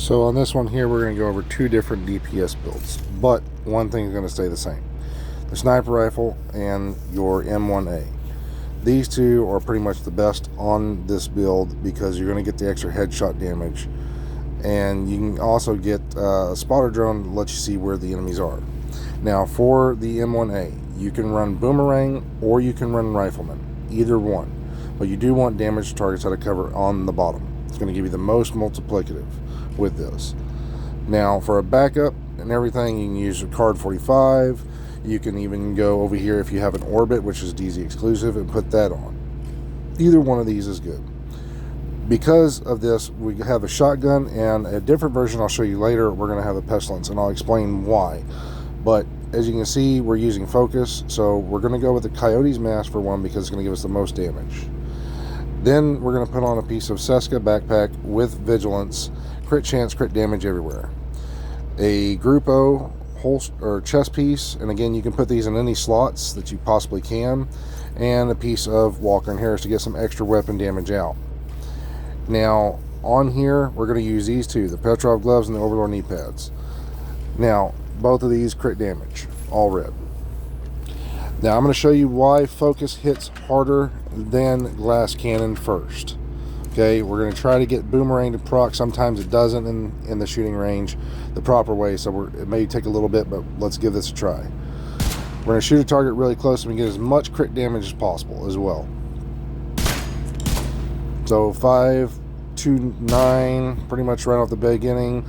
So on this one here, we're going to go over two different DPS builds, but one thing is going to stay the same. The sniper rifle and your M1A. These two are pretty much the best on this build because you're going to get the extra headshot damage, and you can also get a spotter drone to let you see where the enemies are. Now for the M1A, you can run boomerang or you can run rifleman, either one, but you do want damage targets out of cover on the bottom. It's going to give you the most multiplicative with this. Now for a backup and everything, you can use a card 45. You can even go over here if you have an orbit, which is DZ exclusive, and put that on. Either one of these is good. Because of this, we have a shotgun and a different version I'll show you later. We're going to have a pestilence, and I'll explain why. But as you can see, we're using focus, so we're going to go with the Coyote's Mask for one because it's going to give us the most damage. Then we're going to put on a piece of Seska backpack with vigilance, crit chance, crit damage everywhere. A Grupo holster or chest piece, and again you can put these in any slots that you possibly can, and a piece of Walker and Harris to get some extra weapon damage out. Now on here we're going to use these two, the Petrov gloves and the Overlord knee pads. Now both of these crit damage, all red. Now I'm going to show you why focus hits harder than glass cannon first. Okay, we're going to try to get boomerang to proc. Sometimes it doesn't in the shooting range the proper way, so it may take a little bit, but let's give this a try. We're going to shoot a target really close and we get as much crit damage as possible as well. So 5.29, pretty much right off the beginning.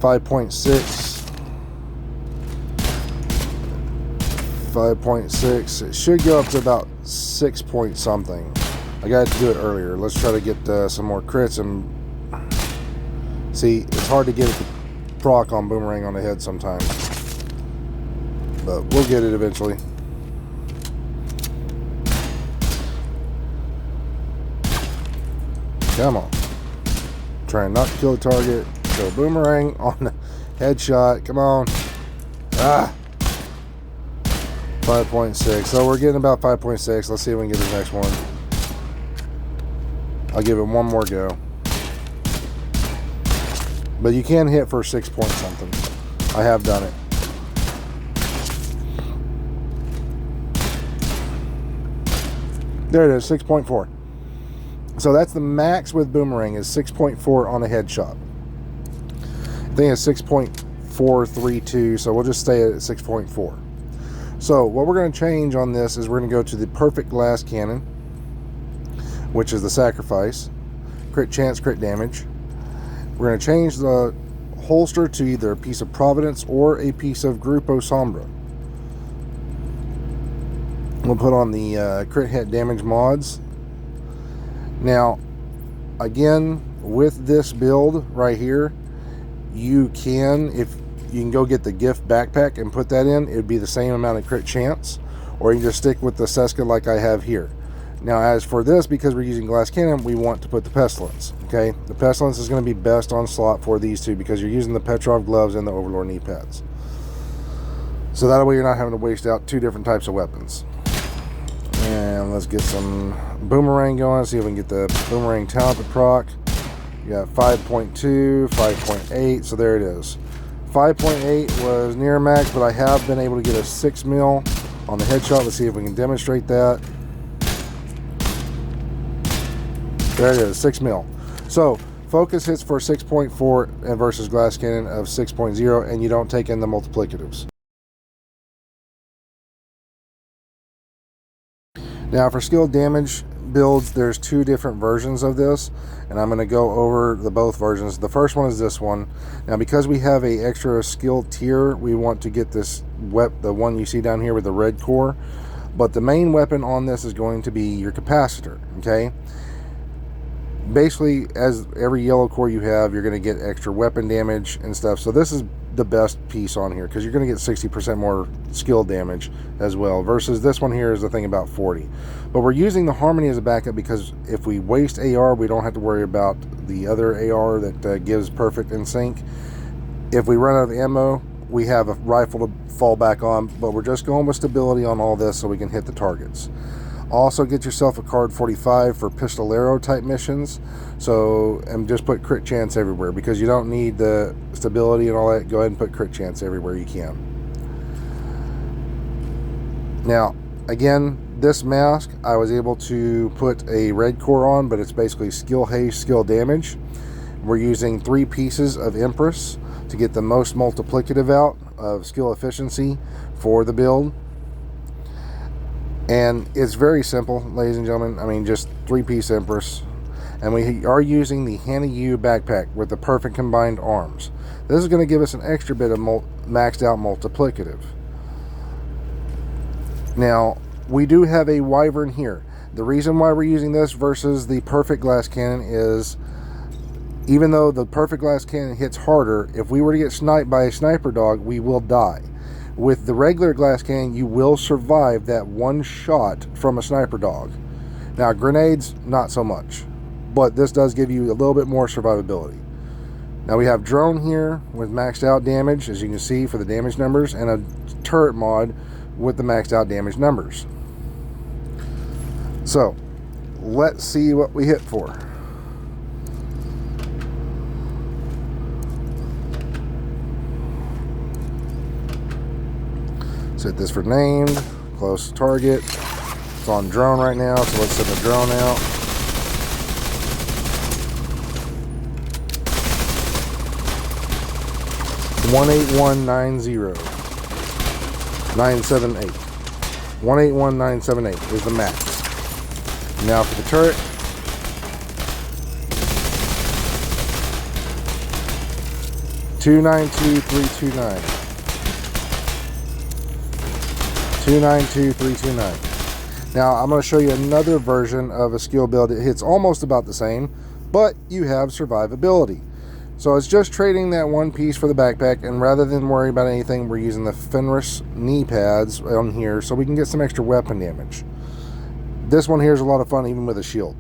5.6. 5.6. It should go up to about 6 point something. I got to do it earlier. Let's try to get some more crits. And see, it's hard to get it to proc on boomerang on the head sometimes, but we'll get it eventually. Come on, trying not to kill the target. So boomerang on the headshot. Come on. 5.6. So we're getting about 5.6. Let's see if we can get the next one. I'll give it one more go. But you can hit for 6 point something. I have done it. There it is, 6.4. So that's the max with boomerang is 6.4 on a headshot. I think it's 6.432, so we'll just stay at 6.4. So what we're going to change on this is we're going to go to the perfect glass cannon, which is the sacrifice, crit chance, crit damage. We're going to change the holster to either a piece of Providence or a piece of Grupo Sombra. We'll put on the crit hit damage mods. Now, again, with this build right here, you can go get the gift backpack and put that in. It would be the same amount of crit chance, or you can just stick with the Seska like I have here. Now as for this, because we're using glass cannon, we want to put the pestilence. Okay, the pestilence is going to be best on slot for these two because you're using the Petrov gloves and the Overlord knee pads. So that way you're not having to waste out two different types of weapons. And let's get some boomerang going, see if we can get the boomerang talent to proc. You got 5.2, 5.8, so there it is. 5.8 was near max, but I have been able to get a 6 mil on the headshot. Let's see if we can demonstrate that. There it is, 6 mil. So focus hits for 6.4 and versus glass cannon of 6.0, and you don't take in the multiplicatives. Now for skill damage builds, there's two different versions of this, and I'm going to go over both versions. The first one is this one. Now because we have a extra skill tier, we want to get this the one you see down here with the red core, but the main weapon on this is going to be your capacitor. Okay, basically as every yellow core you have, you're going to get extra weapon damage and stuff. So this is the best piece on here because you're going to get 60% more skill damage as well, versus this one here is the thing about 40. But we're using the Harmony as a backup because if we waste AR, we don't have to worry about the other AR that gives perfect in sync. If we run out of ammo, we have a rifle to fall back on, but we're just going with stability on all this so we can hit the targets. Also get yourself a card 45 for pistolero type missions. So, and just put crit chance everywhere, because you don't need the stability and all that. Go ahead and put crit chance everywhere you can. Now, again, this mask, I was able to put a red core on, but it's basically skill haste, skill damage. We're using 3 pieces of Empress to get the most multiplicative out of skill efficiency for the build. And it's very simple, ladies and gentlemen. I mean, just 3-piece Empress. And we are using the Hannah U backpack with the perfect combined arms. This is going to give us an extra bit of maxed out multiplicative. Now, we do have a Wyvern here. The reason why we're using this versus the perfect glass cannon is, even though the perfect glass cannon hits harder, if we were to get sniped by a sniper dog, we will die. With the regular glass cannon, you will survive that one shot from a sniper dog. Now, grenades, not so much. But this does give you a little bit more survivability. Now, we have drone here with maxed out damage, as you can see, for the damage numbers, and a turret mod with the maxed out damage numbers. So, let's see what we hit for. Set this for named, close target. It's on drone right now, so let's set the drone out. $181,978. 181,978 is the max. Now for the turret. $292,329. 292,329. Now I'm going to show you another version of a skill build. It hits almost about the same, but you have survivability. So it's just trading that one piece for the backpack, and rather than worry about anything, we're using the Fenris knee pads on here so we can get some extra weapon damage. This one here is a lot of fun even with a shield.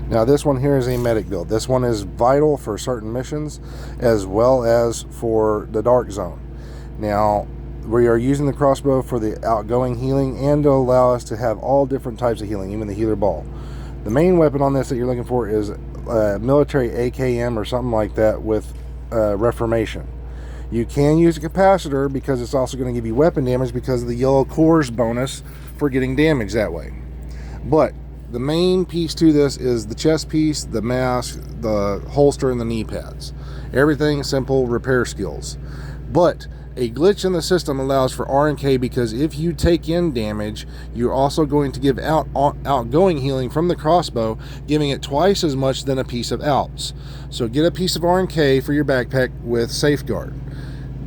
Now this one here is a medic build. This one is vital for certain missions as well as for the dark zone. Now we are using the crossbow for the outgoing healing and to allow us to have all different types of healing, even the healer ball. The main weapon on this that you're looking for is a military AKM or something like that with reformation. You can use a capacitor because it's also going to give you weapon damage because of the yellow cores bonus for getting damage that way. But the main piece to this is the chest piece, the mask, the holster, and the knee pads. Everything simple repair skills. But a glitch in the system allows for RNK, because if you take in damage, you're also going to give out outgoing healing from the crossbow, giving it twice as much than a piece of Alps. So get a piece of RNK for your backpack with Safeguard.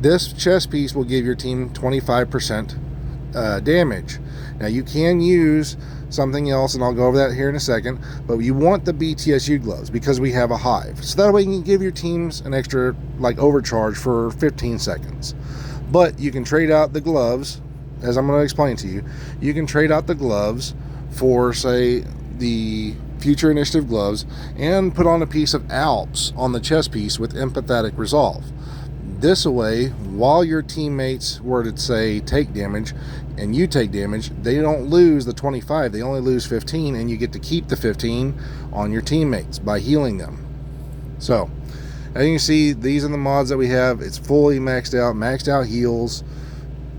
This chest piece will give your team 25% damage. Now you can use something else, and I'll go over that here in a second, but you want the BTSU gloves because we have a hive. So that way you can give your teams an extra overcharge for 15 seconds. But you can trade out the gloves, as I'm going to explain to you. You can trade out the gloves for, say, the future initiative gloves and put on a piece of Alps on the chest piece with empathetic resolve. This way, while your teammates were to, say, take damage and you take damage, they don't lose the 25, they only lose 15, and you get to keep the 15 on your teammates by healing them. So, as you can see, these are the mods that we have. It's fully maxed out heals.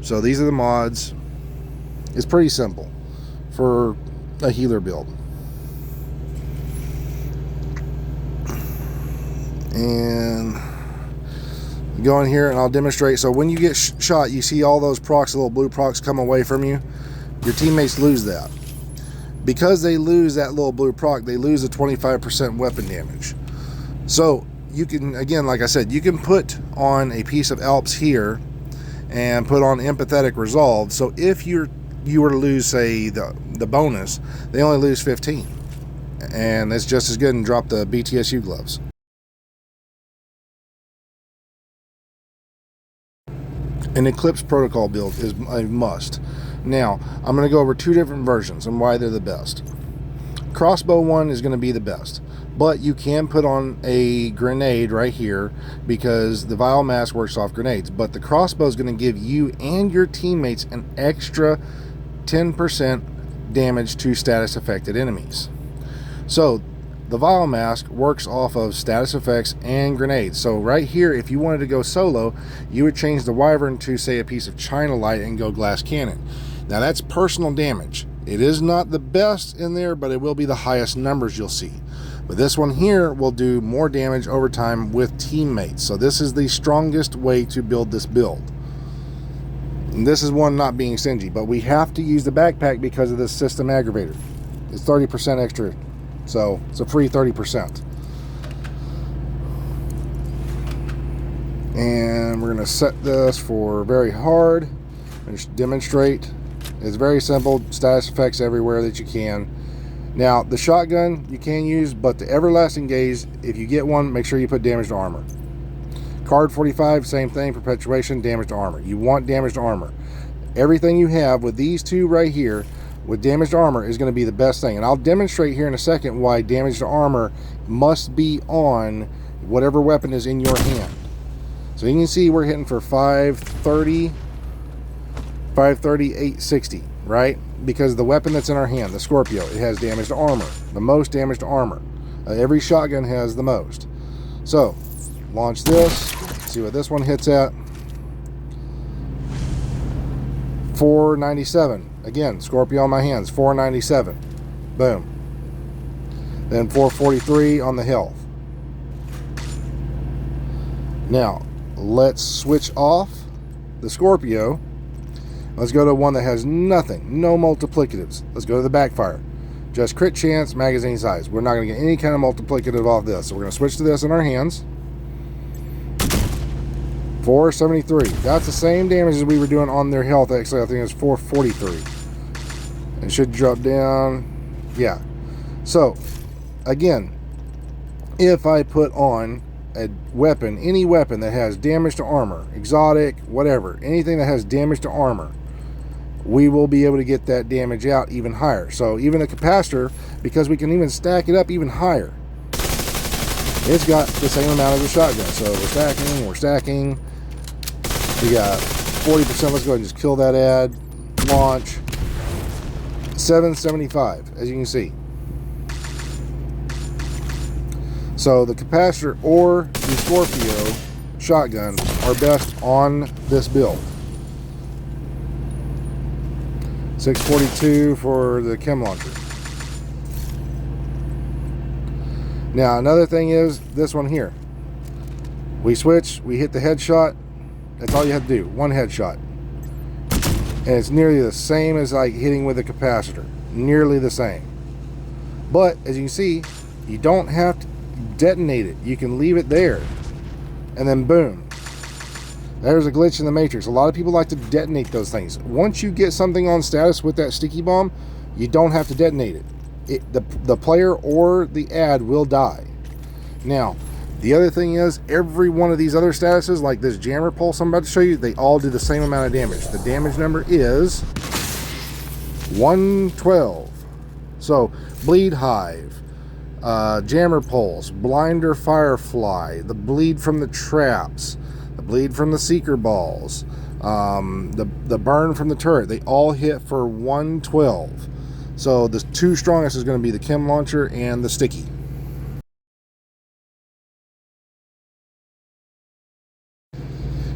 So these are the mods. It's pretty simple for a healer build. And go in here and I'll demonstrate. So when you get shot, you see all those procs, the little blue procs come away from you. Your teammates lose that. Because they lose that little blue proc, they lose the 25% weapon damage. So you can, again, like I said, you can put on a piece of Alps here and put on empathetic resolve. So if you were to lose, say, the bonus, they only lose 15. And it's just as good, and drop the BTSU gloves. An Eclipse protocol build is a must. Now, I'm going to go over two different versions and why they're the best. Crossbow one is going to be the best. But you can put on a grenade right here because the vial mask works off grenades. But the crossbow is going to give you and your teammates an extra 10% damage to status affected enemies. So the vial mask works off of status effects and grenades. So right here, if you wanted to go solo, you would change the wyvern to, say, a piece of china light and go glass cannon. Now that's personal damage. It is not the best in there, but it will be the highest numbers you'll see. But this one here will do more damage over time with teammates. So this is the strongest way to build this build. And this is one not being stingy, but we have to use the backpack because of this system aggravator. It's 30% extra, so it's a free 30%. And we're going to set this for very hard and just demonstrate. It's very simple, status effects everywhere that you can. Now, the shotgun you can use, but the everlasting gaze, if you get one, make sure you put damage to armor. Card 45, same thing, perpetuation, damage to armor. You want damage to armor. Everything you have with these two right here with damage to armor is going to be the best thing. And I'll demonstrate here in a second why damage to armor must be on whatever weapon is in your hand. So you can see we're hitting for 530, 860, right? Because the weapon that's in our hand, the Scorpio, it has damage to armor, the most damage to armor. Every shotgun has the most. So launch this, see what this one hits at. 497. Again, Scorpio on my hands, 497. Boom. Then 443 on the health. Now let's switch off the Scorpio. Let's go to one that has nothing, no multiplicatives. Let's go to the backfire. Just crit chance, magazine size. We're not going to get any kind of multiplicative off this. So we're going to switch to this in our hands. 473. That's the same damage as we were doing on their health. Actually, I think it's 443. It should drop down. Yeah. So, again, if I put on a weapon, any weapon that has damage to armor, exotic, whatever, anything that has damage to armor, we will be able to get that damage out even higher. So even a capacitor, because we can even stack it up even higher, it's got the same amount as a shotgun. So we're stacking. We got 40%. Let's go ahead and just kill that ad. Launch. 775, as you can see. So the capacitor or the Scorpio shotgun are best on this build. 642 for the chem launcher. Now another thing is this one here. We switch, we hit the headshot. That's all you have to do, one headshot. And it's nearly the same as like hitting with a capacitor. Nearly the same. But as you can see, you don't have to detonate it. You can leave it there. And then boom. There's a glitch in the matrix. A lot of people like to detonate those things. Once you get something on status with that sticky bomb, you don't have to detonate it. The player or the ad will die. Now, the other thing is, every one of these other statuses, like this jammer pulse I'm about to show you, they all do the same amount of damage. The damage number is 112. So, bleed hive, jammer pulse, blinder firefly, the bleed from the traps, the bleed from the seeker balls, the burn from the turret, they all hit for 112. So the two strongest is going to be the chem launcher and the sticky.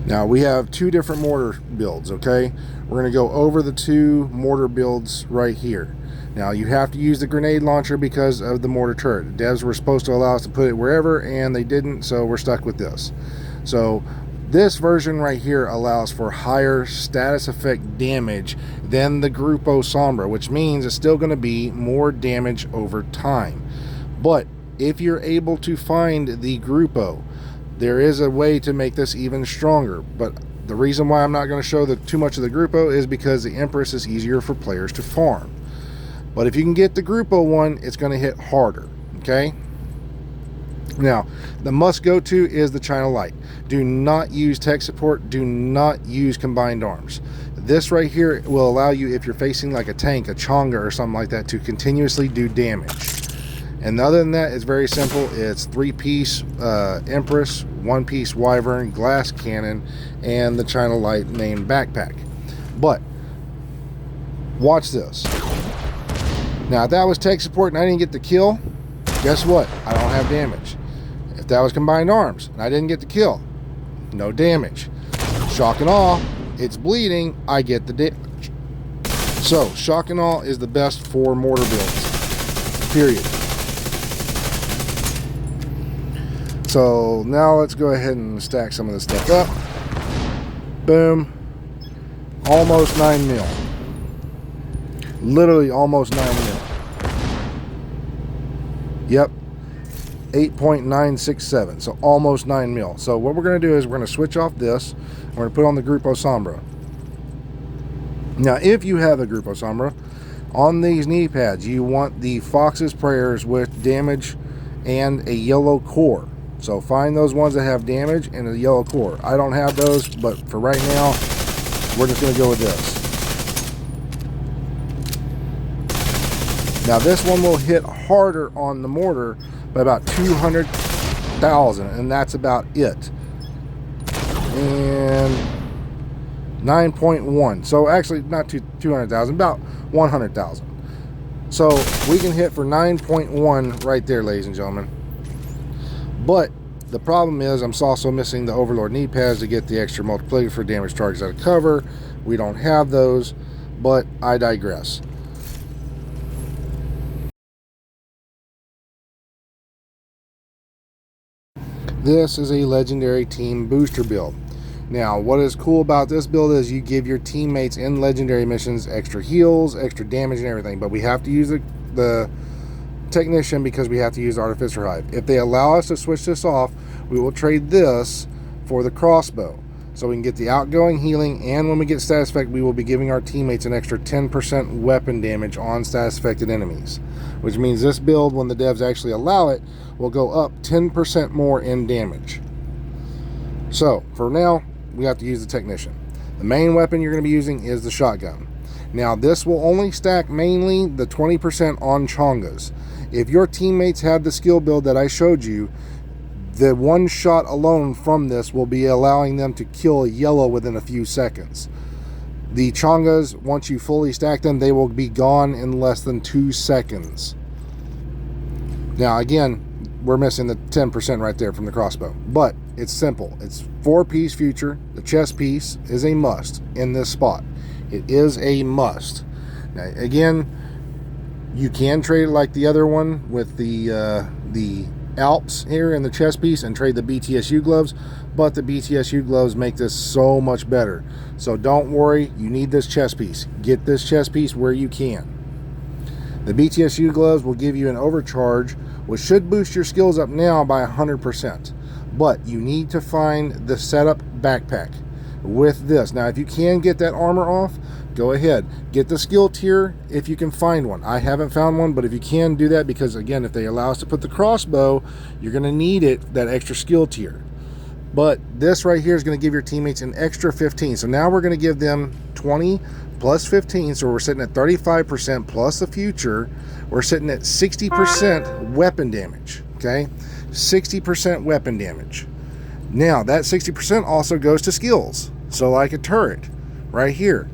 Now we have two different mortar builds, okay? We're going to go over the two mortar builds right here. Now you have to use the grenade launcher because of the mortar turret. The devs were supposed to allow us to put it wherever and they didn't, so we're stuck with this. So this version right here allows for higher status effect damage than the Grupo Sombra, which means it's still going to be more damage over time. But if you're able to find the Grupo, there is a way to make this even stronger. But the reason why I'm not going to show too much of the Grupo is because the Empress is easier for players to farm. But if you can get the Grupo one, it's going to hit harder, okay? Now, the must-go-to is the China Light. Do not use tech support. Do not use combined arms. This right here will allow you, if you're facing like a tank, a Chonga or something like that, to continuously do damage. And other than that, it's very simple. It's 3-piece Empress, 1-piece Wyvern, glass cannon, and the China Light main backpack. But watch this. Now, if that was tech support and I didn't get the kill, guess what? I don't have damage. If that was combined arms and I didn't get the kill, no damage. Shock and awe, it's bleeding, I get the damage. So, shock and awe is the best for mortar builds. Period. So now let's go ahead and stack some of this stuff up. Boom. Almost 9 mil. Literally almost 9 mil. Yep. 8.967. So almost 9 mil. So what we're going to do is we're going to switch off this. We're going to put on the Grupo Sombra. Now if you have the Grupo Sombra, on these knee pads you want the Fox's Prayers with damage and a yellow core. So find those ones that have damage and a yellow core. I don't have those, but for right now, we're just going to go with this. Now this one will hit harder on the mortar by about 200,000, and that's about it. And 9.1. So actually not 200,000, about 100,000. So we can hit for 9.1 right there, ladies and gentlemen. But the problem is I'm also missing the Overlord knee pads to get the extra multiplier for damage targets out of cover. We don't have those, but I digress. This is a legendary team booster build. Now, what is cool about this build is you give your teammates in legendary missions extra heals, extra damage, and everything, but we have to use the Technician because we have to use Artificer Hive. If they allow us to switch this off, we will trade this for the crossbow, so we can get the outgoing healing, and when we get status effect, we will be giving our teammates an extra 10% weapon damage on status affected enemies, which means this build, when the devs actually allow it, will go up 10% more in damage. So for now, we have to use the Technician. The main weapon you're going to be using is the shotgun. Now this will only stack mainly the 20% on Chongas. If your teammates have the skill build that I showed you, the one shot alone from this will be allowing them to kill a yellow within a few seconds. The Chongas, once you fully stack them, they will be gone in less than 2 seconds. Now again, we're missing the 10% right there from the crossbow, but it's simple. It's 4-piece future. The chest piece is a must in this spot. It is a must. Now again, you can trade it like the other one with the Alps here in the chest piece and trade the BTSU gloves, but the BTSU gloves make this so much better. So don't worry, you need this chest piece. Get this chest piece where you can. The BTSU gloves will give you an overcharge, which should boost your skills up now by 100%. But you need to find the setup backpack with this. Now if you can get that armor off, go ahead, get the skill tier if you can find one. I haven't found one, but if you can, do that, because again, if they allow us to put the crossbow, you're going to need it, that extra skill tier. But this right here is going to give your teammates an extra 15. So now we're going to give them 20 plus 15, so we're sitting at 35% plus the future. We're sitting at 60% weapon damage. Okay, 60% weapon damage. Now that 60% also goes to skills. So like a turret right here,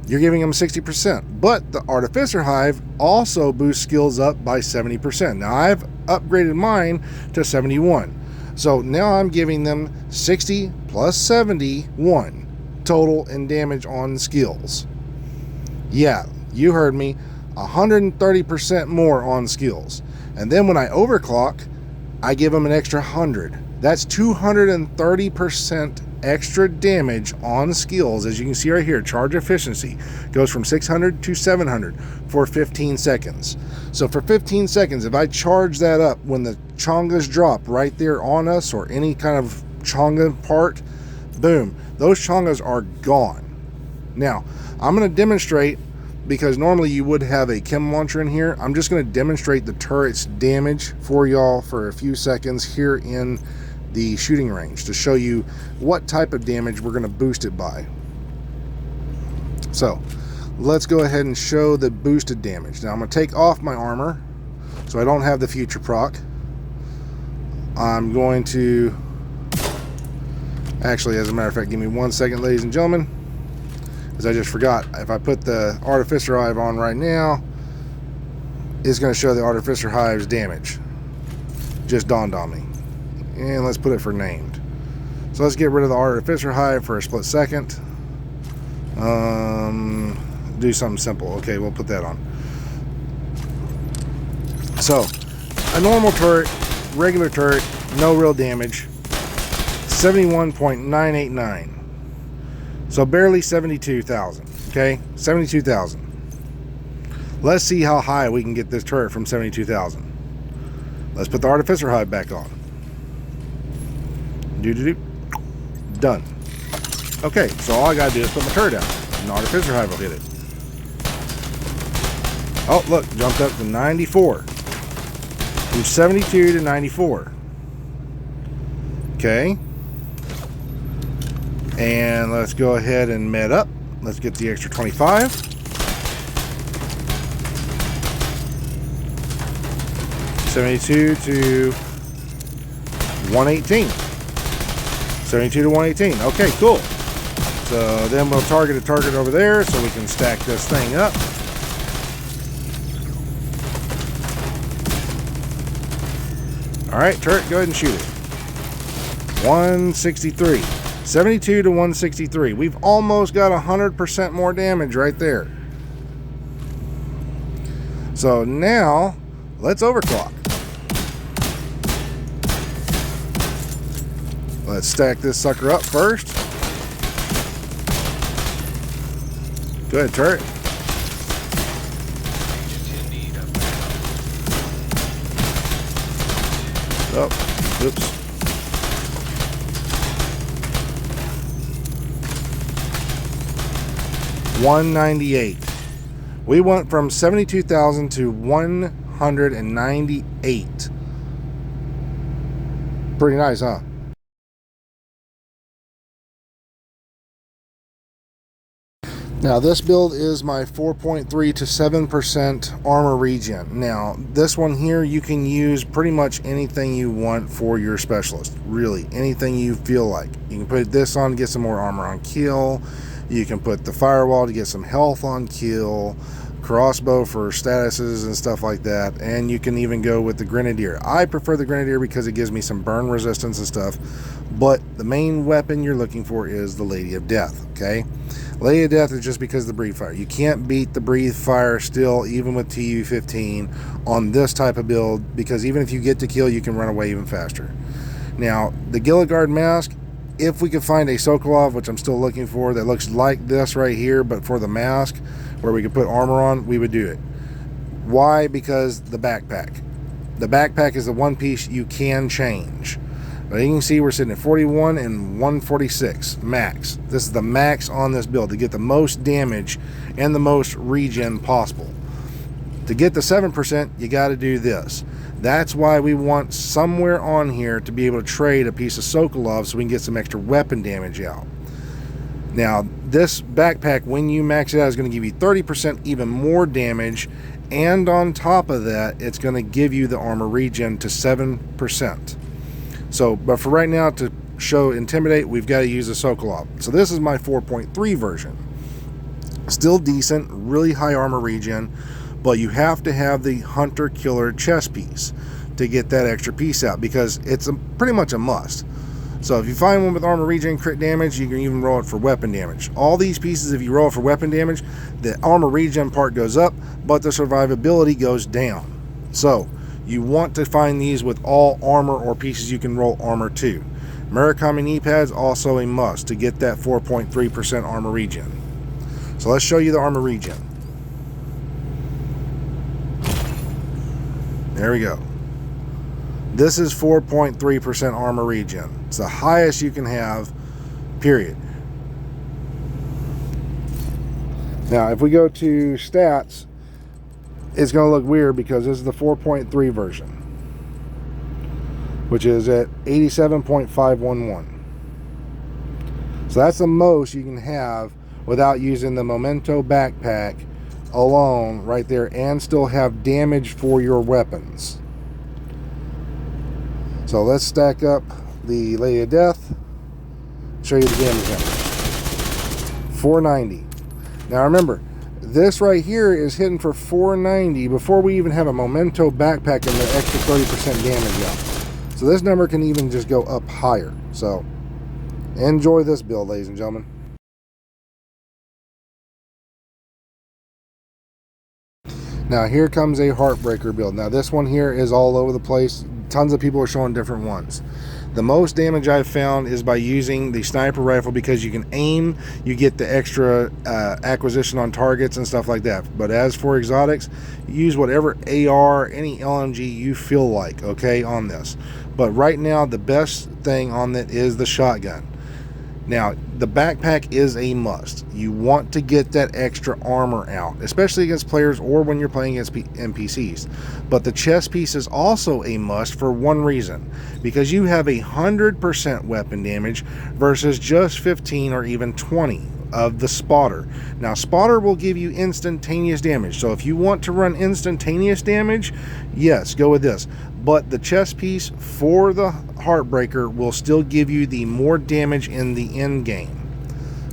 you're giving them 60%, but the Artificer Hive also boosts skills up by 70%. Now I've upgraded mine to 71. So now I'm giving them 60 plus 71 total in damage on skills. Yeah, you heard me, 130% more on skills. And then when I overclock, I give them an extra 100. That's 230% extra damage on skills. As you can see right here, charge efficiency goes from 600 to 700 for 15 seconds. So for 15 seconds, if I charge that up when the Chongas drop right there on us, or any kind of Chonga part, boom, those Chongas are gone. Now, I'm going to demonstrate, because normally you would have a chem launcher in here. I'm just going to demonstrate the turret's damage for y'all for a few seconds here in the shooting range to show you what type of damage we're going to boost it by. So let's go ahead and show the boosted damage. Now I'm going to take off my armor so so I don't have the future proc. I'm going to, actually, as a matter of fact, give me 1 second, ladies and gentlemen, because I just forgot. If I put the Artificer Hive on right now, it's going to show the Artificer Hive's damage. Just dawned on me. And let's put it for named. So let's get rid of the Artificer Hive for a split second. Do something simple. Okay, we'll put that on. So, a normal turret, regular turret, no real damage, 71.989. So barely 72,000. Okay, 72,000. Let's see how high we can get this turret from 72,000. Let's put the Artificer Hive back on. Done. Okay, so all I gotta do is put my turret down, and the Artificer Hive will hit it. Oh, look, jumped up to 94. From 72 to 94. Okay. And let's go ahead and med up. Let's get the extra 25. $72 to 118. 72 to 118. Okay, cool. So then we'll target a target over there so we can stack this thing up. Alright, turret, go ahead and shoot it. 163. 72 to 163. We've almost got 100% more damage right there. So now, let's overclock. Let's stack this sucker up first. Go ahead, turret. Oh, oops. $198. We went from 72,000 to 198. Pretty nice, huh? Now this build is my 4.3 to 7% armor regen. Now this one here, you can use pretty much anything you want for your specialist. Really, anything you feel like. You can put this on to get some more armor on kill. You can put the firewall to get some health on kill. Crossbow for statuses and stuff like that. And you can even go with the Grenadier. I prefer the Grenadier because it gives me some burn resistance and stuff. But the main weapon you're looking for is the Lady of Death, okay? Lady of Death is just because of the breathe fire. You can't beat the breathe fire still, even with TU15 on this type of build, because even if you get to kill, you can run away even faster. Now, the Gilligard mask, if we could find a Sokolov, which I'm still looking for, that looks like this right here, but for the mask, where we could put armor on, we would do it. Why? Because the backpack. The backpack is the one piece you can change. But you can see we're sitting at 41 and 146 max. This is the max on this build to get the most damage and the most regen possible. To get the 7%, you got to do this. That's why we want somewhere on here to be able to trade a piece of Sokolov so we can get some extra weapon damage out. Now, this backpack, when you max it out, is going to give you 30% even more damage, and on top of that, it's going to give you the armor regen to 7%. So, but for right now, to show Intimidate, we've got to use a Sokolov. So this is my 4.3 version. Still decent, really high armor regen, but you have to have the Hunter Killer chest piece to get that extra piece out, because it's pretty much a must. So if you find one with armor regen crit damage, you can even roll it for weapon damage. All these pieces, if you roll it for weapon damage, the armor regen part goes up, but the survivability goes down. So you want to find these with all armor or pieces you can roll armor to. Murakami knee pads, also a must to get that 4.3% armor regen. So let's show you the armor regen. There we go. This is 4.3% armor regen. It's the highest you can have, period. Now, if we go to stats, it's going to look weird because this is the 4.3 version, which is at 87.511. So that's the most you can have without using the Memento backpack alone right there and still have damage for your weapons. So let's stack up the Lady of Death, show you the damage numbers. 490. Now remember, this right here is hitting for 490 before we even have a Memento backpack and the extra 30% damage up. So this number can even just go up higher. So enjoy this build, ladies and gentlemen. Now here comes a Heartbreaker build. Now this one here is all over the place. Tons of people are showing different ones. The most damage I've found is by using the sniper rifle, because you can aim, you get the extra acquisition on targets and stuff like that. But as for exotics, use whatever AR, any LMG you feel like, okay, on this. But right now, the best thing on that is the shotgun. Now, the backpack is a must. You want to get that extra armor out, especially against players or when you're playing against NPCs. But the chest piece is also a must for one reason, because you have 100% weapon damage versus just 15 or even 20 of the spotter. Now, spotter will give you instantaneous damage. So if you want to run instantaneous damage, yes, go with this. But the chest piece for the Heartbreaker will still give you the more damage in the end game.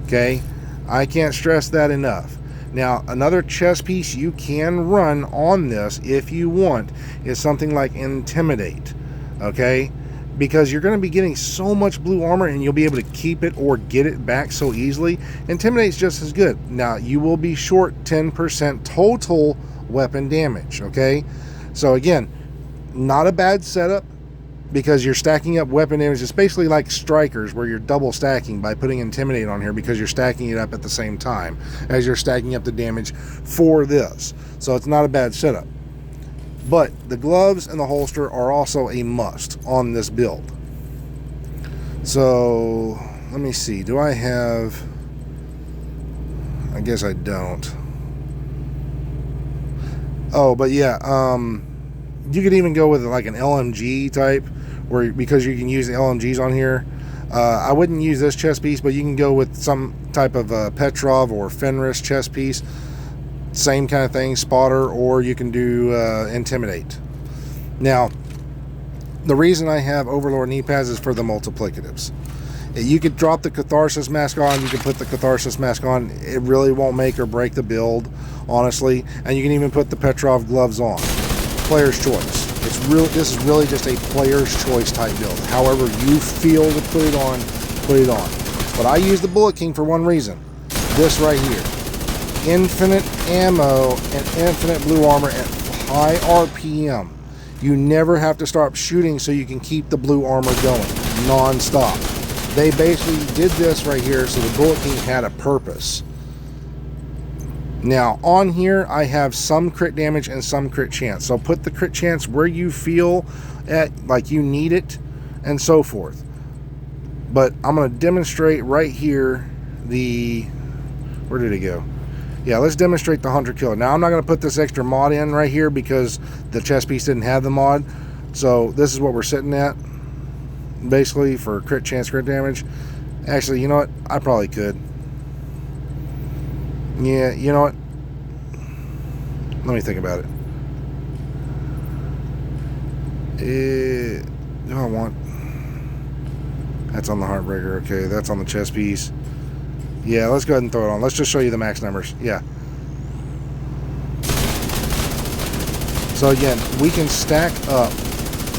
Okay, I can't stress that enough. Now, another chest piece you can run on this if you want is something like Intimidate. Okay, because you're going to be getting so much blue armor and you'll be able to keep it or get it back so easily. Intimidate's just as good. Now, you will be short 10% total weapon damage. Okay, so again, not a bad setup, because you're stacking up weapon damage. It's basically like Strikers, where you're double stacking by putting Intimidate on here, because you're stacking it up at the same time as you're stacking up the damage for this. So it's not a bad setup. But the gloves and the holster are also a must on this build. So let me see. Do I have... I guess I don't. Oh, but yeah, you could even go with like an LMG type, where, because you can use the LMGs on here. I wouldn't use this chest piece, but you can go with some type of Petrov or Fenris chest piece. Same kind of thing, spotter, or you can do Intimidate. Now, the reason I have Overlord knee pads is for the multiplicatives. You could drop the Catharsis mask on, you can put the Catharsis mask on. It really won't make or break the build, honestly. And you can even put the Petrov gloves on. Player's choice. This is really just a player's choice type build. However you feel to put it on, put it on. But I use the Bullet King for one reason. This right here. Infinite ammo and infinite blue armor at high RPM. You never have to stop shooting, so you can keep the blue armor going non-stop. They basically did this right here so the Bullet King had a purpose. Now, on here, I have some crit damage and some crit chance. So put the crit chance where you feel like you need it, and so forth. But I'm going to demonstrate right here the... Where did it go? Yeah, let's demonstrate the Hunter Killer. Now, I'm not going to put this extra mod in right here because the chest piece didn't have the mod. So this is what we're sitting at, basically, for crit chance, crit damage. Actually, you know what? I probably could. Yeah, you know what? Let me think about it. Do I want... That's on the Heartbreaker. Okay, that's on the chest piece. Yeah, let's go ahead and throw it on. Let's just show you the max numbers. Yeah. So again, we can stack up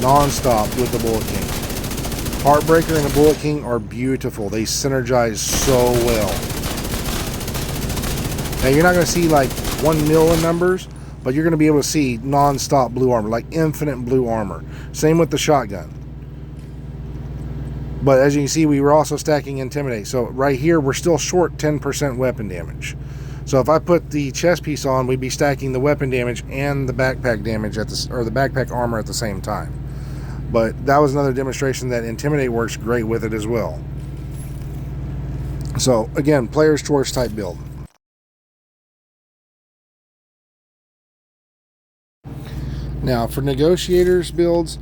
non-stop with the Bullet King. Heartbreaker and the Bullet King are beautiful. They synergize so well. Now, you're not going to see like 1 mil in numbers, but you're going to be able to see non-stop blue armor, like infinite blue armor. Same with the shotgun. But as you can see, we were also stacking Intimidate. So right here, we're still short 10% weapon damage. So if I put the chest piece on, we'd be stacking the weapon damage and the backpack damage or the backpack armor at the same time. But that was another demonstration that Intimidate works great with it as well. So again, player's choice type build. Now, for Negotiators builds,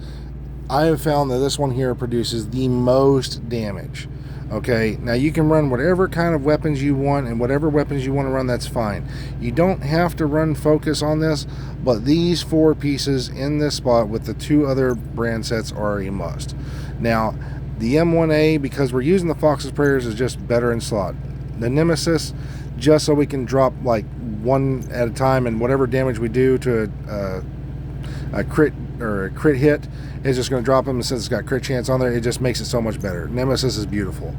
I have found that this one here produces the most damage. Okay, now you can run whatever kind of weapons you want, and whatever weapons you want to run, that's fine. You don't have to run focus on this, but these 4 pieces in this spot with the 2 other brand sets are a must. Now, the M1A, because we're using the Fox's Prayers, is just better in slot. The Nemesis, just so we can drop like 1 at a time, and whatever damage we do to a crit or a crit hit is just going to drop them, and since it's got crit chance on there, it just makes it so much better. Nemesis is beautiful.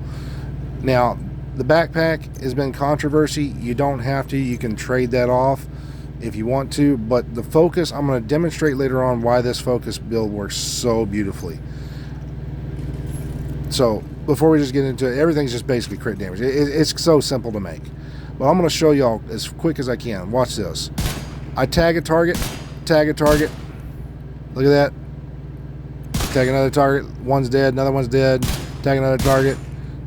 Now, the backpack has been controversy. You don't have to. You can trade that off if you want to, but the focus, I'm going to demonstrate later on why this focus build works so beautifully. So before we just get into it, everything's just basically crit damage. It's so simple to make, but I'm going to show y'all as quick as I can. Watch this. I tag a target, look at that. Tag another target, one's dead, another one's dead. Tag another target.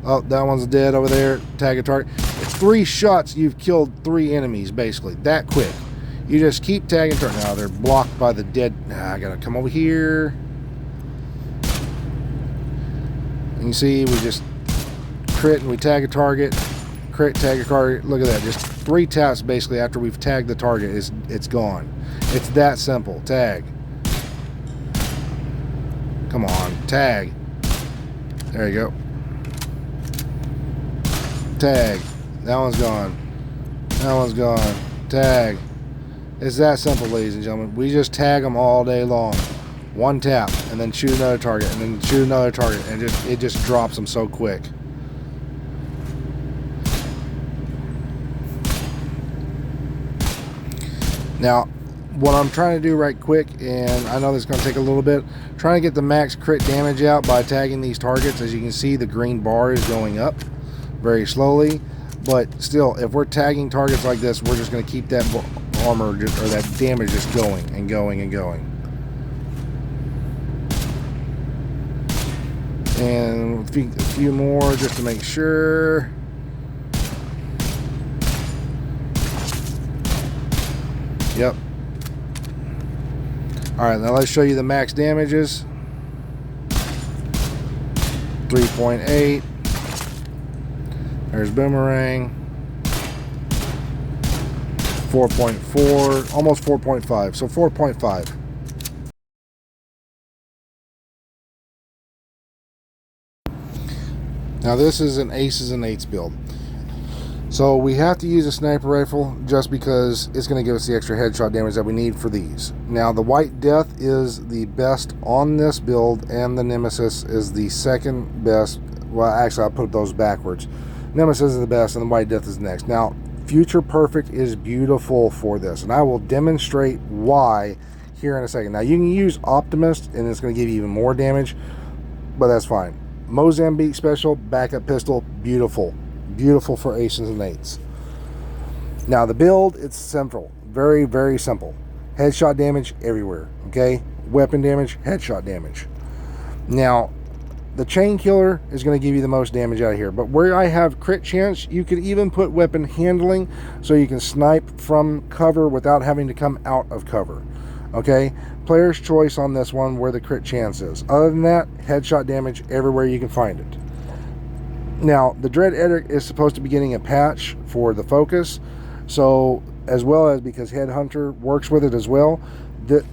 Oh, that one's dead over there. Tag a target. 3 shots, you've killed 3 enemies, basically. That quick. You just keep tagging targets. Now they're blocked by the dead. I gotta come over here. And you see, we just crit and we tag a target. Crit, tag a target. Look at that. Just 3 taps, basically, after we've tagged the target. It's gone. It's that simple. Tag. Come on, tag. There you go. Tag. That one's gone. That one's gone. Tag. It's that simple, ladies and gentlemen. We just tag them all day long. 1 tap, and then shoot another target, and then shoot another target, and it just drops them so quick. Now, what I'm trying to do right quick, and I know this is going to take a little bit, trying to get the max crit damage out by tagging these targets. As you can see, the green bar is going up very slowly, but still, if we're tagging targets like this, we're just going to keep that armor or that damage just going and going and going. And a few more just to make sure. Yep. Alright, now let's show you the max damages. 3.8. There's Boomerang. 4.4. Almost 4.5. So 4.5. Now this is an aces and eights build. So we have to use a sniper rifle just because it's going to give us the extra headshot damage that we need for these. Now the White Death is the best on this build, and the Nemesis is the second best. Well, actually I'll put those backwards. Nemesis is the best and the White Death is next. Now Future Perfect is beautiful for this, and I will demonstrate why here in a second. Now you can use Optimist and it's going to give you even more damage, but that's fine. Mozambique Special, backup pistol, beautiful. Beautiful for aces and eights. Now the build, it's simple. Very, very simple. Headshot damage everywhere. Okay? Weapon damage, headshot damage. Now, the Chain Killer is going to give you the most damage out of here. But where I have crit chance, you could even put weapon handling so you can snipe from cover without having to come out of cover. Okay? Player's choice on this one where the crit chance is. Other than that, headshot damage everywhere you can find it. Now, the Dread Edict is supposed to be getting a patch for the focus, so as well as because Headhunter works with it as well. The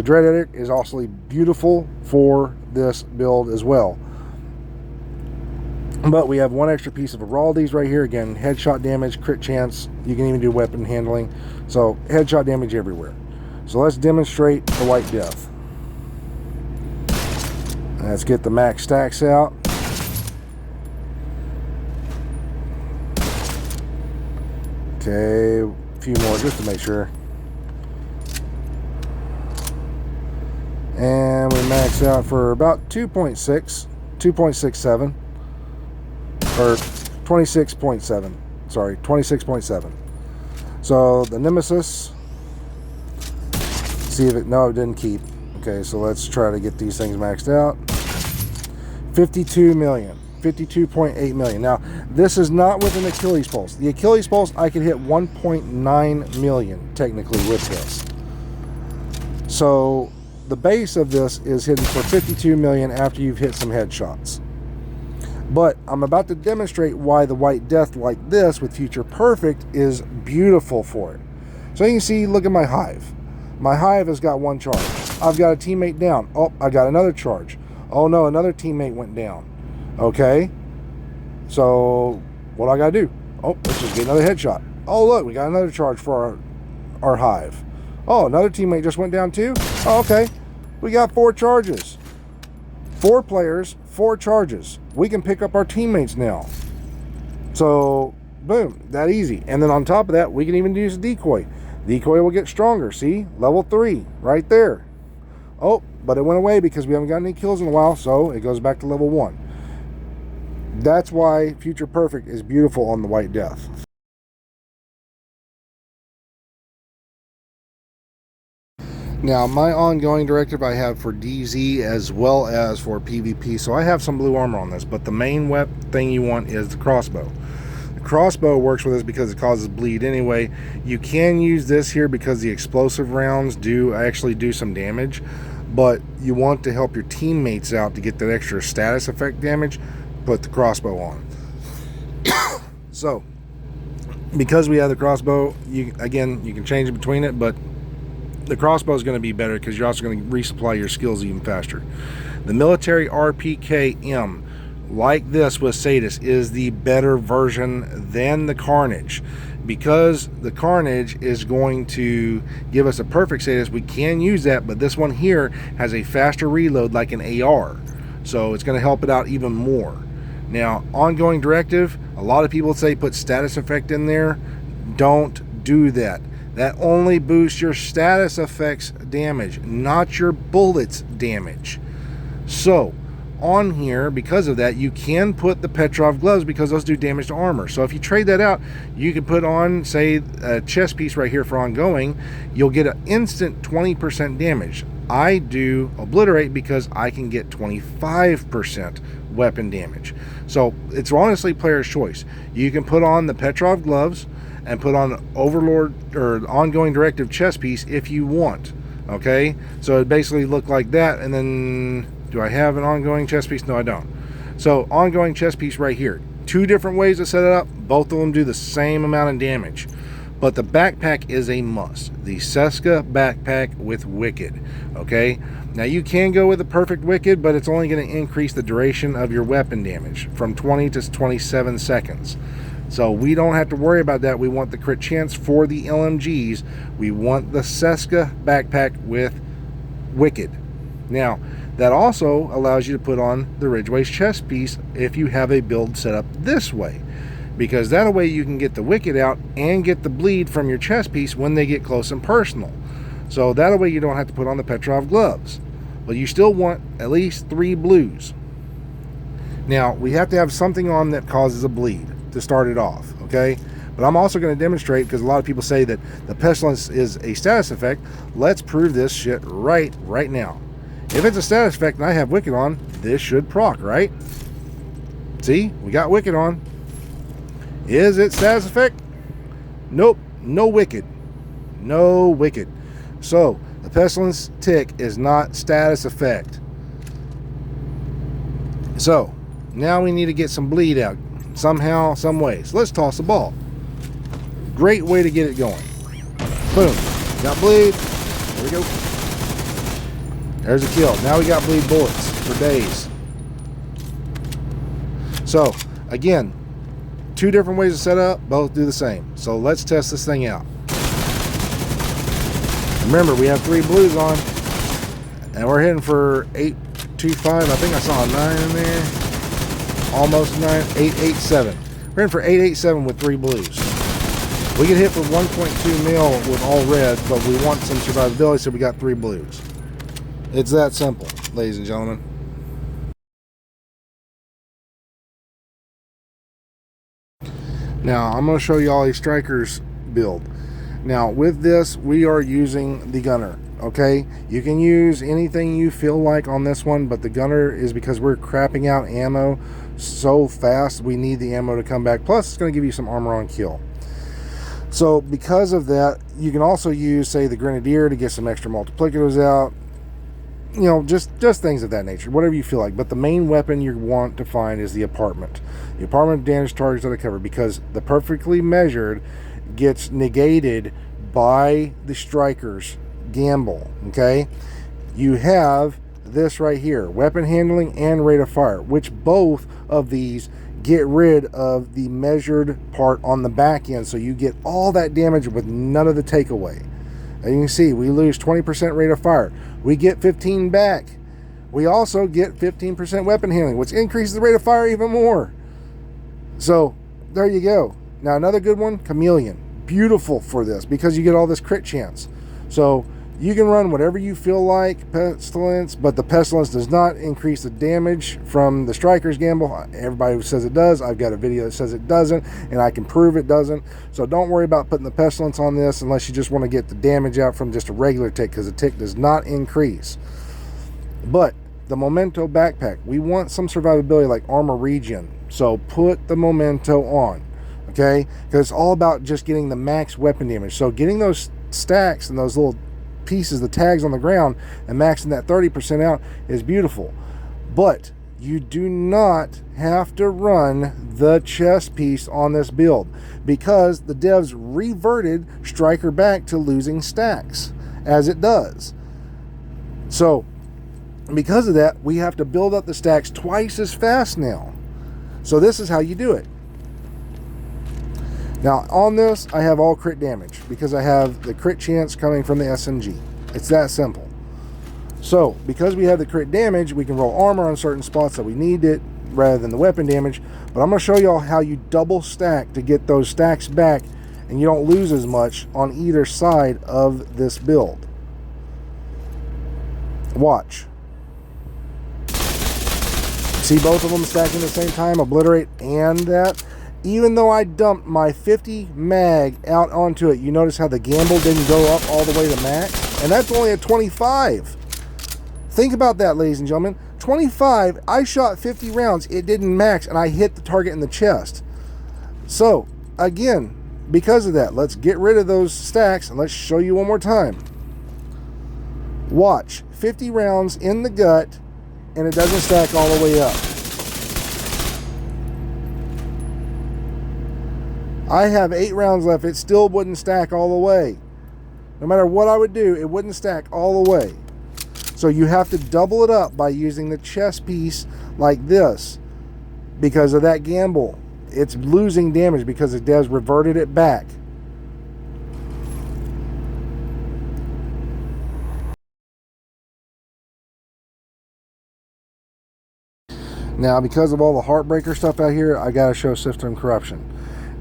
Dread Edict is also beautiful for this build as well. But we have one extra piece of Heraldies right here. Again, headshot damage, crit chance. You can even do weapon handling. So, headshot damage everywhere. So let's demonstrate the White Death. Let's get the max stacks out. Okay, a few more just to make sure. And we max out for about 2.67. Or 26.7. Sorry, 26.7. So the Nemesis. See if it, no, it didn't keep. Okay, so let's try to get these things maxed out. 52 million. 52.8 million. Now, this is not with an Achilles Pulse. The Achilles Pulse, I could hit 1.9 million technically with this. So, the base of this is hitting for 52 million after you've hit some headshots. But I'm about to demonstrate why the White Death like this with Future Perfect is beautiful for it. So you can see, look at my hive. My hive has got 1 charge. I've got a teammate down. Oh, I got another charge. Oh no, another teammate went down. Okay. So what do I gotta do? Oh, let's just get another headshot. Oh look, we got another charge for our hive. Oh, another teammate just went down too? Oh, okay. We got 4 charges. 4 players, 4 charges. We can pick up our teammates now. So, boom, that easy. And then on top of that, we can even use a decoy. Decoy will get stronger. See? Level 3, right there. Oh, but it went away because we haven't got any kills in a while, so it goes back to level 1. That's why Future Perfect is beautiful on the White Death. Now, my ongoing directive I have for DZ as well as for PvP, so I have some blue armor on this, but the main thing you want is the crossbow. The crossbow works with this because it causes bleed anyway. You can use this here because the explosive rounds actually do some damage, but you want to help your teammates out to get that extra status effect damage, put the crossbow on. So, because we have the crossbow, you can change it between it, but the crossbow is going to be better because you're also going to resupply your skills even faster. The military RPK-M, like this with Sadis, is the better version than the Carnage, because the Carnage is going to give us a perfect Sadis. We can use that, but this one here has a faster reload like an AR, so it's going to help it out even more. Now, ongoing directive, a lot of people say put status effect in there. Don't do that. That only boosts your status effects damage, not your bullets damage. So, on here, because of that, you can put the Petrov gloves because those do damage to armor. So if you trade that out, you can put on, say, a chest piece right here for ongoing. You'll get an instant 20% damage. I do obliterate because I can get 25% weapon damage. So it's honestly player's choice. You can put on the Petrov gloves and put on Overlord or ongoing directive chest piece if you want. Okay, so it basically look like that. And then, do I have an ongoing chest piece? No, I don't. So ongoing chest piece right here. 2 different ways to set it up. Both of them do the same amount of damage, but the backpack is a must. The Seska backpack with Wicked. Okay, now you can go with the perfect Wicked, but it's only going to increase the duration of your weapon damage from 20 to 27 seconds. So we don't have to worry about that. We want the crit chance for the LMGs. We want the Seska backpack with Wicked. Now, that also allows you to put on the Ridgeway's chest piece if you have a build set up this way, because that way you can get the Wicked out and get the bleed from your chest piece when they get close and personal. So that way you don't have to put on the Petrov gloves, but you still want at least 3 blues. Now, we have to have something on that causes a bleed to start it off, okay? But I'm also going to demonstrate, because a lot of people say that the Pestilence is a status effect. Let's prove this shit right now. If it's a status effect and I have Wicked on, this should proc, right? See, we got Wicked on. Is it status effect? Nope, no Wicked. No Wicked. So, the Pestilence tick is not status effect. So, now we need to get some bleed out. Somehow, some way. So let's toss the ball. Great way to get it going. Boom. Got bleed. There we go. There's a kill. Now we got bleed bullets for days. So, again, 2 different ways to set up. Both do the same. So let's test this thing out. Remember, we have 3 blues on. And we're hitting for 825. I think I saw a 9 in there. Almost 9, 887. We're in for 887 with 3 blues. We get hit for 1.2 mil with all red, but we want some survivability, so we got 3 blues. It's that simple, ladies and gentlemen. Now, I'm going to show you all a Stryker's build. Now, with this, we are using the gunner. Okay, you can use anything you feel like on this one, but the gunner is because we're crapping out ammo so fast, we need the ammo to come back. Plus, it's going to give you some armor on kill. So, because of that, you can also use, say, the Grenadier to get some extra multiplicators out. you know, just things of that nature, whatever you feel like. But the main weapon you want to find is the apartment. The apartment damage targets that I cover, because the perfectly measured gets negated by the Stryker's gamble. Okay, you have this right here, weapon handling and rate of fire, which both of these get rid of the measured part on the back end, so you get all that damage with none of the takeaway. And you can see we lose 20% rate of fire. We get 15 back. We also get 15% weapon handling, which increases the rate of fire even more. So there you go. Now another good one, Chameleon. Beautiful for this because you get all this crit chance. So you can run whatever you feel like, Pestilence, but the Pestilence does not increase the damage from the Stryker's gamble. Everybody who says it does, I've got a video that says it doesn't, and I can prove it doesn't. So don't worry about putting the Pestilence on this unless you just want to get the damage out from just a regular tick, because the tick does not increase. But the Memento backpack, we want some survivability like armor regen. So put the Memento on, okay? Because it's all about just getting the max weapon damage. So getting those stacks and those little pieces, the tags on the ground, and maxing that 30% out is beautiful. But you do not have to run the chest piece on this build, because the devs reverted Stryker back to losing stacks as it does. So because of that, we have to build up the stacks twice as fast now. So this is how you do it. Now on this, I have all crit damage because I have the crit chance coming from the SMG. It's that simple. So because we have the crit damage, we can roll armor on certain spots that we need it rather than the weapon damage. But I'm going to show y'all how you double stack to get those stacks back, and you don't lose as much on either side of this build. Watch. See both of them stacking at the same time, obliterate and that. Even though I dumped my 50 mag out onto it, you notice how the gamble didn't go up all the way to max? And that's only at 25. Think about that, ladies and gentlemen. 25, I shot 50 rounds, it didn't max, and I hit the target in the chest. So, again, because of that, let's get rid of those stacks, and let's show you one more time. Watch, 50 rounds in the gut, and it doesn't stack all the way up. I have 8 rounds left. It still wouldn't stack all the way. No matter what I would do, it wouldn't stack all the way. So you have to double it up by using the chest piece like this because of that gamble. It's losing damage because the devs reverted it back. Now, because of all the Heartbreaker stuff out here, I gotta show system corruption.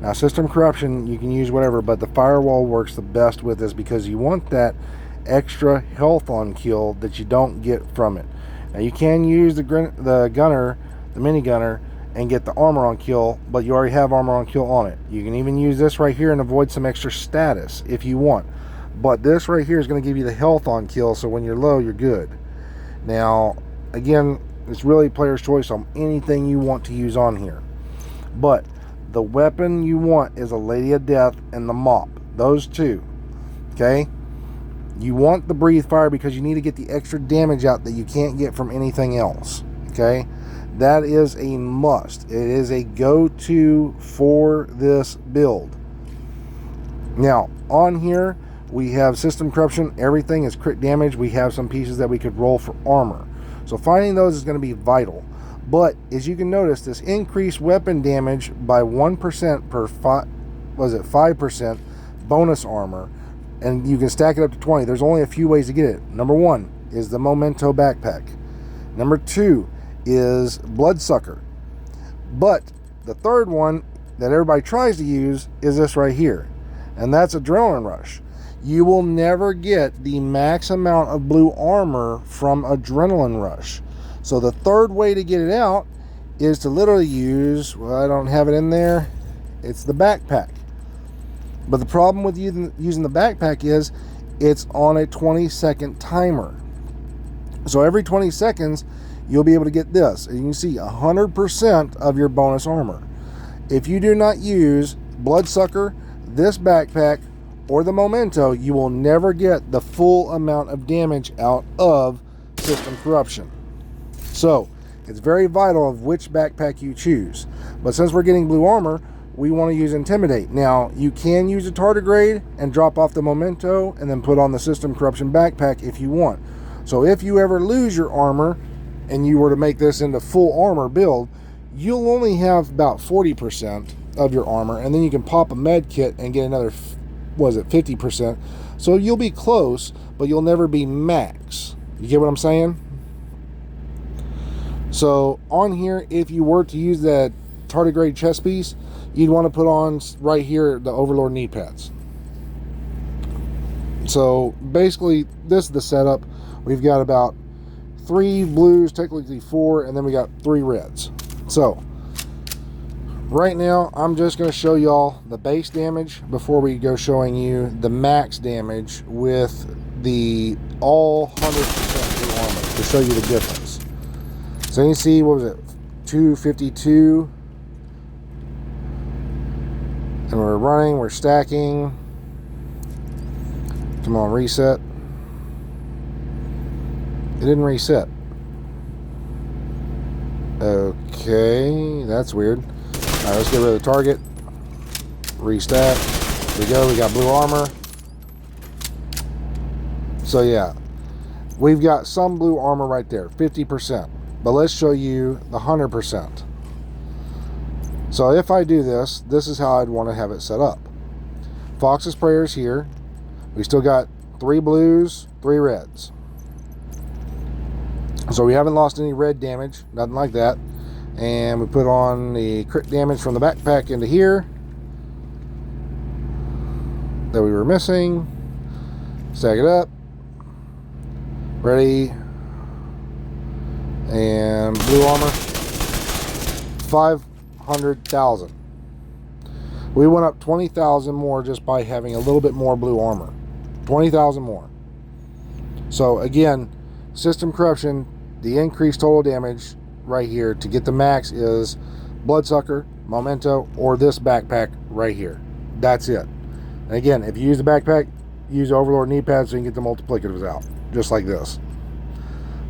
Now, system corruption, you can use whatever, but the firewall works the best with this because you want that extra health on kill that you don't get from it. Now, you can use the gunner, the mini gunner, and get the armor on kill, but you already have armor on kill on it. You can even use this right here and avoid some extra status if you want. But this right here is going to give you the health on kill, so when you're low, you're good. Now, again, it's really player's choice on anything you want to use on here. But the weapon you want is a Lady of Death and the mop. Those two. Okay? You want the breathe fire because you need to get the extra damage out that you can't get from anything else. Okay? That is a must. It is a go-to for this build. Now, on here, we have system corruption. Everything is crit damage. We have some pieces that we could roll for armor. So finding those is going to be vital. But as you can notice, this increased weapon damage by 1% per 5% bonus armor, and you can stack it up to 20. There's only a few ways to get it. Number 1 is the Memento backpack. Number 2 is Bloodsucker. But the third one that everybody tries to use is this right here, and that's Adrenaline Rush. You will never get the max amount of blue armor from Adrenaline Rush. So the third way to get it out is to literally use, well, I don't have it in there, it's the backpack. But the problem with using the backpack is it's on a 20-second timer. So every 20 seconds, you'll be able to get this. And you can see 100% of your bonus armor. If you do not use Bloodsucker, this backpack, or the Memento, you will never get the full amount of damage out of System Corruption. So it's very vital of which backpack you choose. But since we're getting blue armor, we want to use Intimidate. Now, you can use a tardigrade and drop off the Memento and then put on the System Corruption backpack if you want. So if you ever lose your armor and you were to make this into full armor build, you'll only have about 40% of your armor, and then you can pop a med kit and get another, 50%. So you'll be close, but you'll never be max. You get what I'm saying? So on here, if you were to use that tardigrade chest piece, you'd want to put on right here the Overlord knee pads. So basically, this is the setup. We've got about 3 blues, technically 4, and then we got 3 reds. So right now, I'm just going to show y'all the base damage before we go showing you the max damage with the all 100% blue armor to show you the difference. So you can see, what was it, 252, and we're running, we're stacking. Come on, reset. It didn't reset. Okay, that's weird. All right, let's get rid of the target. Restack. There we go, we got blue armor. So yeah, we've got some blue armor right there, 50%. But let's show you the 100%. So if I do this, this is how I'd want to have it set up. Fox's Prayers here. We still got 3 blues, 3 reds. So we haven't lost any red damage, nothing like that. And we put on the crit damage from the backpack into here that we were missing. Stack it up. Ready. And blue armor, 500,000. We went up 20,000 more just by having a little bit more blue armor. 20,000 more. So again, System Corruption, the increased total damage right here to get the max is Bloodsucker, Memento, or this backpack right here. That's it. And again, if you use the backpack, use Overlord knee pads so you can get the multiplicatives out, just like this.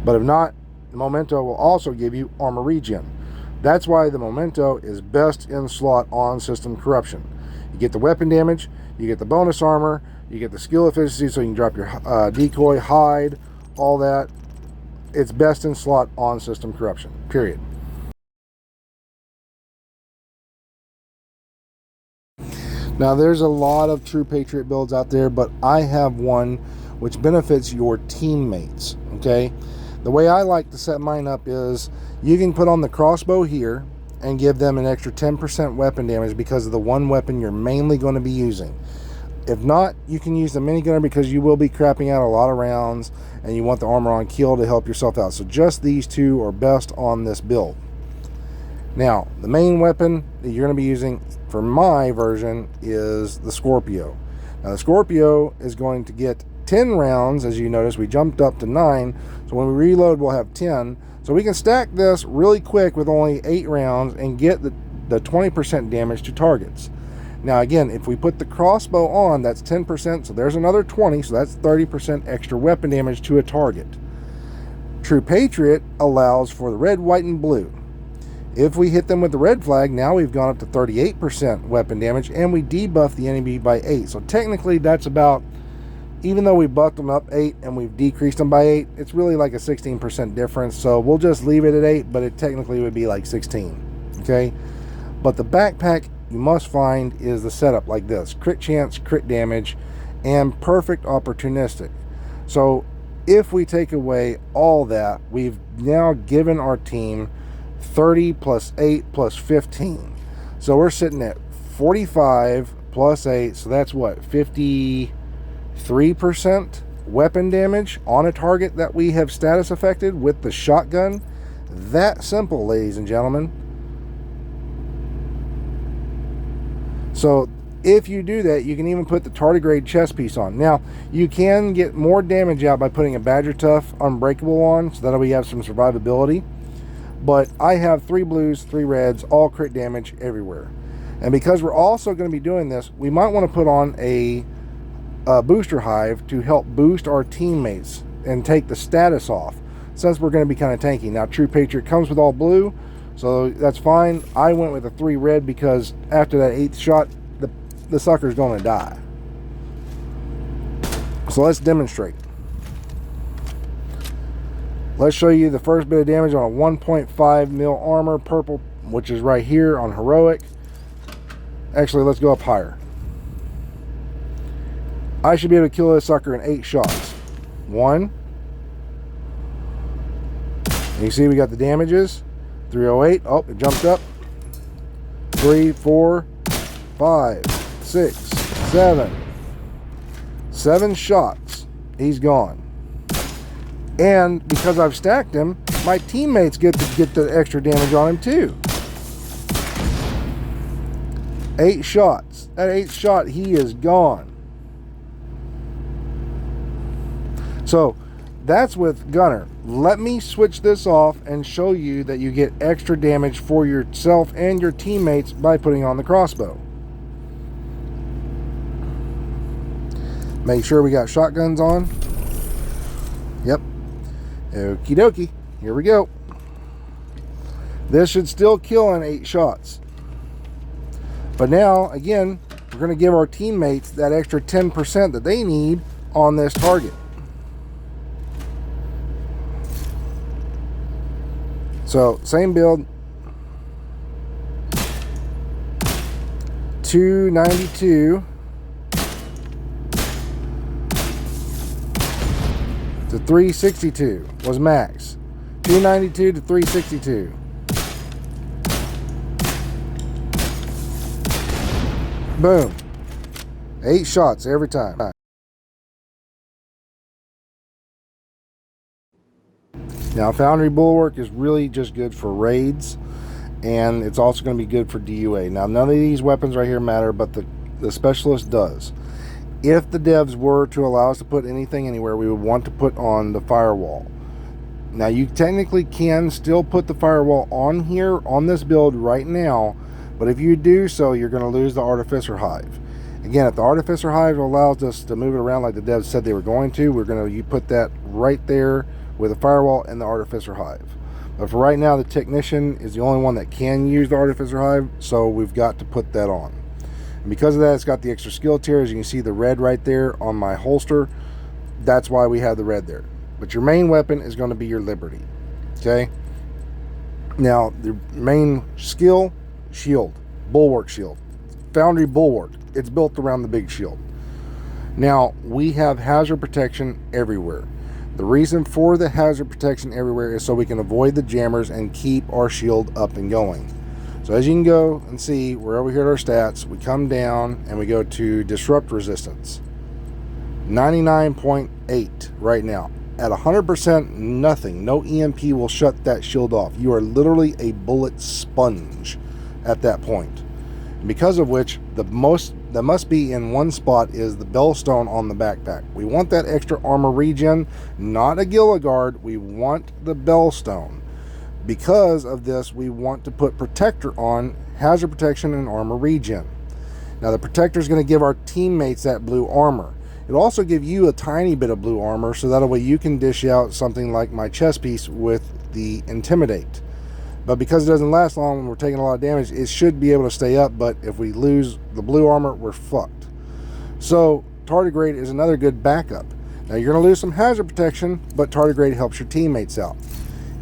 But if not, the Memento will also give you armor regen. That's why the Memento is best in slot on System Corruption. You get the weapon damage, you get the bonus armor, you get the skill efficiency so you can drop your decoy, hide, all that. It's best in slot on System Corruption, period. Now there's a lot of true Patriot builds out there, but I have one which benefits your teammates, okay? The way I like to set mine up is you can put on the crossbow here and give them an extra 10% weapon damage because of the one weapon you're mainly going to be using. If not, you can use the minigunner because you will be crapping out a lot of rounds and you want the armor on kill to help yourself out. So just these two are best on this build. Now, the main weapon that you're going to be using for my version is the Scorpio. Now the Scorpio is going to get 10 rounds. As you notice, we jumped up to 9, so when we reload we'll have 10, so we can stack this really quick with only 8 rounds and get the 20% damage to targets. Now again, if we put the crossbow on, that's 10%, so there's another 20, so that's 30% extra weapon damage to a target. True Patriot allows for the red, white, and blue. If we hit them with the red flag, now we've gone up to 38% weapon damage, and we debuff the enemy by 8. So technically that's about, even though we buffed them up 8 and we've decreased them by 8, it's really like a 16% difference. So we'll just leave it at 8, but it technically would be like 16, okay? But the backpack you must find is the setup like this: crit chance, crit damage, and perfect opportunistic. So if we take away all that, we've now given our team 30 plus 8 plus 15. So we're sitting at 45 plus 8, so that's what, 53% weapon damage on a target that we have status affected with the shotgun. That simple, ladies and gentlemen. So if you do that, you can even put the tardigrade chest piece on. Now, you can get more damage out by putting a Badger Tough Unbreakable on, so that we have some survivability. But I have 3 blues, 3 reds, all crit damage everywhere. And because we're also going to be doing this, we might want to put on a booster hive to help boost our teammates and take the status off. since we're going to be kind of tanky. Now, True Patriot comes with all blue, so that's fine. I went with a 3 red because after that 8th shot, the sucker's going to die. So let's demonstrate. Let's show you the first bit of damage on a 1.5 mil armor, purple, which is right here on heroic. Actually, let's go up higher. I should be able to kill this sucker in 8 shots. 1. And you see we got the damages. 308. Oh, it jumped up. 3, 4, 5, 6, 7. 7 shots. He's gone. And because I've stacked him, my teammates get to get the extra damage on him too. 8 shots. That 8th shot, he is gone. So that's with Gunner. Let me switch this off and show you that you get extra damage for yourself and your teammates by putting on the crossbow. Make sure we got shotguns on. Yep. Okie dokie. Here we go. This should still kill in 8 shots. But now, again, we're going to give our teammates that extra 10% that they need on this target. So, same build. 292 to 362 was max. 292 to 362. Boom. 8 shots every time. Now, Foundry Bulwark is really just good for raids, and it's also going to be good for DUA. Now, none of these weapons right here matter, but the specialist does. If the devs were to allow us to put anything anywhere, we would want to put on the firewall. Now, you technically can still put the firewall on here, on this build right now, but if you do so, you're going to lose the Artificer Hive. Again, if the Artificer Hive allows us to move it around like the devs said they were going to, we're going to put that right there with a firewall and the Artificer Hive. But for right now, the Technician is the only one that can use the Artificer Hive, so we've got to put that on. And because of that, it's got the extra skill tier. As you can see, the red right there on my holster, that's why we have the red there. But your main weapon is going to be your Liberty. Okay? Now, the main skill, shield. Bulwark shield. Foundry Bulwark. It's built around the big shield. Now, we have hazard protection everywhere. The reason for the hazard protection everywhere is so we can avoid the jammers and keep our shield up and going. So as you can go and see, we're over here at our stats, we come down and we go to disrupt resistance. 99.8 right now. At 100%, nothing. No EMP will shut that shield off. You are literally a bullet sponge at that point. And because of which, the most that must be in one spot is the Bellstone on the backpack. We want that extra armor regen, not a Gilligard. We want the Bellstone. Because of this, we want to put Protector on, hazard protection and armor regen. Now the Protector is going to give our teammates that blue armor. It'll also give you a tiny bit of blue armor, so that way you can dish out something like my chest piece with the Intimidate. But because it doesn't last long when we're taking a lot of damage, it should be able to stay up, but if we lose the blue armor, we're fucked. So Tardigrade is another good backup. Now you're going to lose some hazard protection, but Tardigrade helps your teammates out.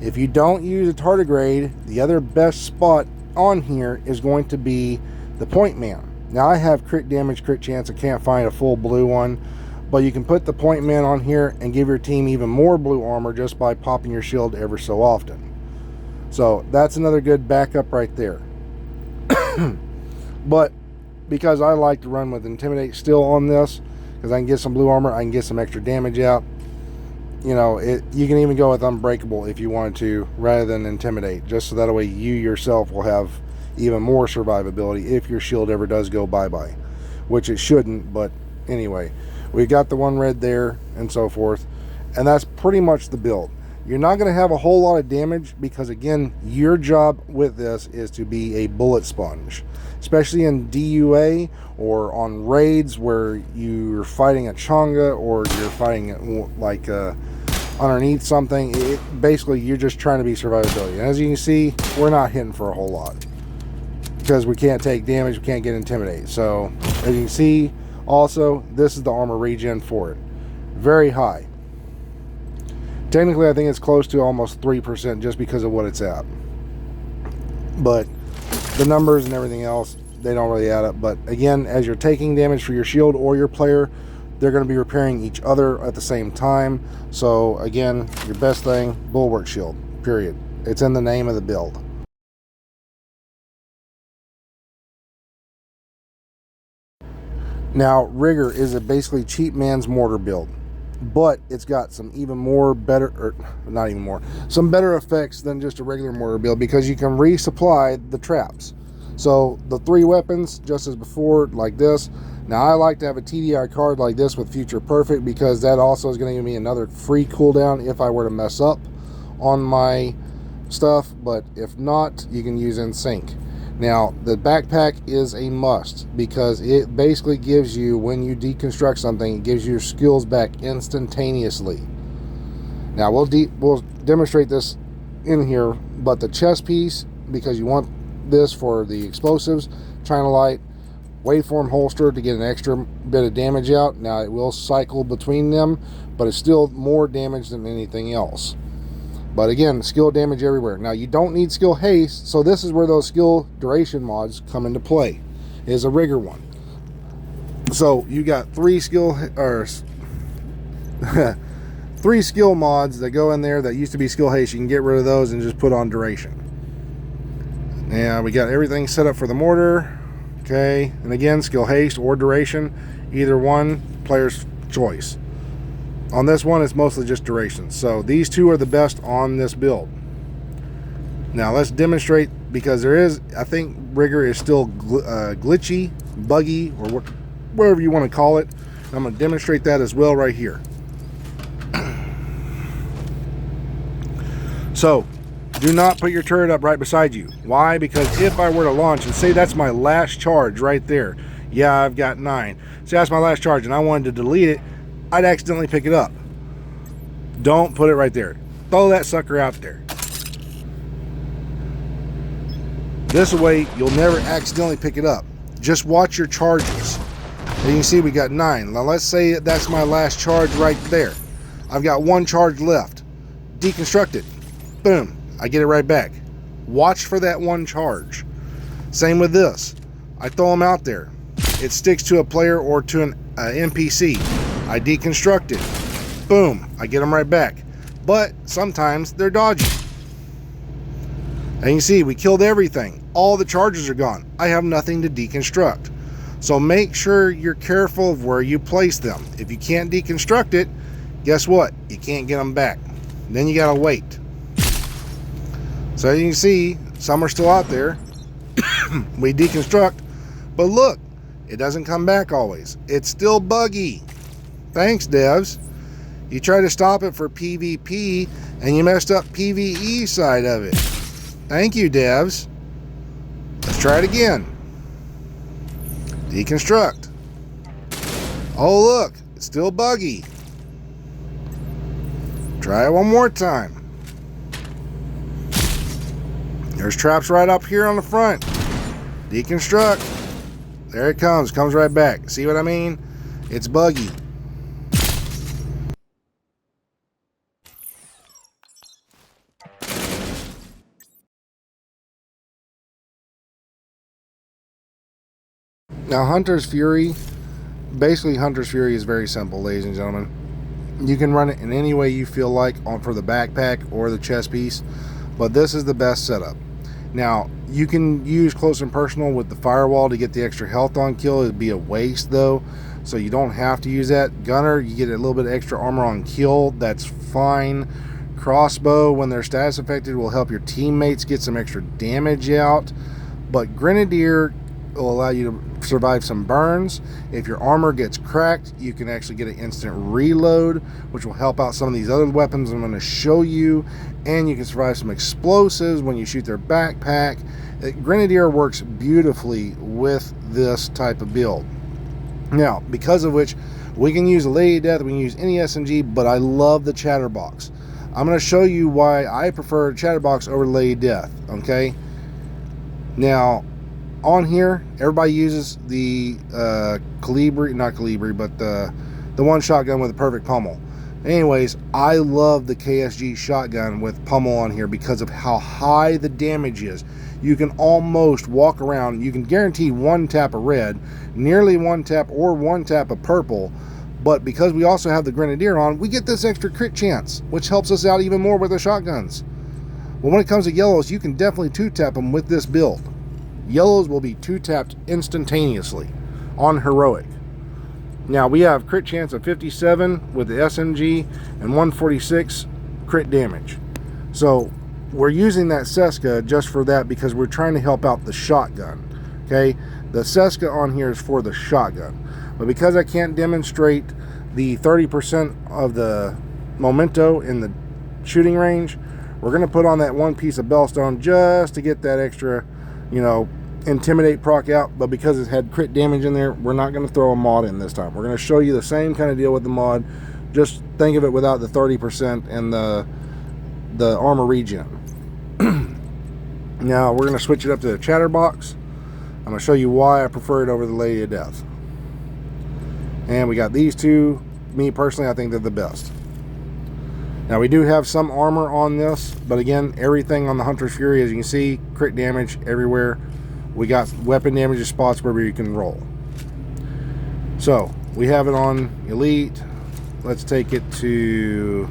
If you don't use a Tardigrade, the other best spot on here is going to be the Point Man. Now I have crit damage, crit chance. I can't find a full blue one, but you can put the Point Man on here and give your team even more blue armor just by popping your shield ever so often. So that's another good backup right there. But because I like to run with Intimidate still on this, because I can get some blue armor, I can get some extra damage out. You know, you can even go with Unbreakable if you wanted to, rather than Intimidate, just so that way you yourself will have even more survivability if your shield ever does go bye-bye, which it shouldn't. But anyway, we got the one red there and so forth, and that's pretty much the build. You're not going to have a whole lot of damage because, again, your job with this is to be a bullet sponge, especially in DUA or on raids where you're fighting a Chonga or you're fighting like underneath something. Basically, you're just trying to be survivability. And as you can see, we're not hitting for a whole lot because we can't take damage, we can't get intimidated. So as you can see, also, this is the armor regen for it. Very high. Technically, I think it's close to almost 3% just because of what it's at. But the numbers and everything else, they don't really add up. But again, as you're taking damage for your shield or your player, they're going to be repairing each other at the same time. So again, your best thing, Bulwark Shield, period. It's in the name of the build. Now, Rigor is a basically cheap man's mortar build, but it's got some even more better, or not even more, some better effects than just a regular mortar build because you can resupply the traps. So the 3 weapons, just as before, like this. Now I like to have a TDI card like this with Future Perfect because that also is going to give me another free cooldown if I were to mess up on my stuff. But if not, you can use In Sync. Now the backpack is a must because it basically gives you, when you deconstruct something, it gives you your skills back instantaneously. Now we'll demonstrate this in here, but the chest piece, because you want this for the explosives, China Light, waveform holster to get an extra bit of damage out. Now it will cycle between them, but it's still more damage than anything else. But again, skill damage everywhere. Now you don't need skill haste, so this is where those skill duration mods come into play. It is a Rigor one. So you got 3 skill or 3 skill mods that go in there that used to be skill haste. You can get rid of those and just put on duration. Now we got everything set up for the mortar. Okay, and again, skill haste or duration, either one, player's choice. On this one, it's mostly just duration. So these 2 are the best on this build. Now let's demonstrate, because there is, I think Rigor is still glitchy, buggy, or whatever you want to call it. I'm going to demonstrate that as well right here. So do not put your turret up right beside you. Why? Because if I were to launch, and say that's my last charge right there. Yeah, I've got 9. Say that's my last charge and I wanted to delete it, I'd accidentally pick it up. Don't put it right there. Throw that sucker out there. This way, you'll never accidentally pick it up. Just watch your charges. And you can see we got 9. Now let's say that's my last charge right there. I've got 1 charge left. Deconstruct it. Boom. I get it right back. Watch for that 1 charge. Same with this. I throw them out there. It sticks to a player or to an NPC. I deconstruct it. Boom. I get them right back. But sometimes they're dodgy. And you can see we killed everything. All the charges are gone. I have nothing to deconstruct. So make sure you're careful of where you place them. If you can't deconstruct it, guess what? You can't get them back. Then you gotta wait. So you can see some are still out there. We deconstruct, but look, it doesn't come back always. It's still buggy. Thanks, devs. You try to stop it for PvP and you messed up PvE side of it. Thank you, devs. Let's try it again. Deconstruct. Oh, look, it's still buggy. Try it one more time. There's traps right up here on the front. Deconstruct. There it comes. Comes right back. See what I mean? It's buggy. Now, Hunter's Fury. Basically, Hunter's Fury is very simple, ladies and gentlemen. You can run it in any way you feel like for the backpack or the chest piece, but this is the best setup. Now, you can use close and personal with the firewall to get the extra health on kill. It'd be a waste though, so you don't have to use that. Gunner, you get a little bit of extra armor on kill. That's fine. Crossbow, when they're status affected, will help your teammates get some extra damage out. But Grenadier will allow you to survive some burns. If your armor gets cracked, you can actually get an instant reload, which will help out some of these other weapons I'm going to show you. And you can survive some explosives when you shoot their backpack. Grenadier works beautifully with this type of build. Now, because of which, we can use a Lady of Death, we can use any SMG, but I love the Chatterbox. I'm going to show you why I prefer Chatterbox over Lady of Death, okay? Now, on here, everybody uses the Calibri, not Calibri, but the one shotgun with the perfect pummel. Anyways, I love the KSG shotgun with pummel on here because of how high the damage is. You can almost walk around, you can guarantee one tap of red, nearly one tap or one tap of purple, but because we also have the Grenadier on, we get this extra crit chance, which helps us out even more with the shotguns. Well, when it comes to yellows, you can definitely two-tap them with this build. Yellows will be two-tapped instantaneously on heroic. Now, we have crit chance of 57 with the SMG and 146 crit damage. So, we're using that Seska just for that because we're trying to help out the shotgun. Okay? The Seska on here is for the shotgun. But because I can't demonstrate the 30% of the memento in the shooting range, we're going to put on that one piece of Bellstone just to get that extra, you know, intimidate proc out. But because it had crit damage in there, we're not going to throw a mod in this time. We're going to show you the same kind of deal with the mod. Just think of it without the 30% and the armor regen. Now we're going to switch it up to the Chatterbox. I'm going to show you why I prefer it over the Lady of Death. And we got these two. Me personally, I think they're the best. Now we do have some armor on this, but again, everything on the Hunter's Fury, as you can see, crit damage everywhere. We got weapon damage spots where you can roll. So we have it on Elite. Let's take it to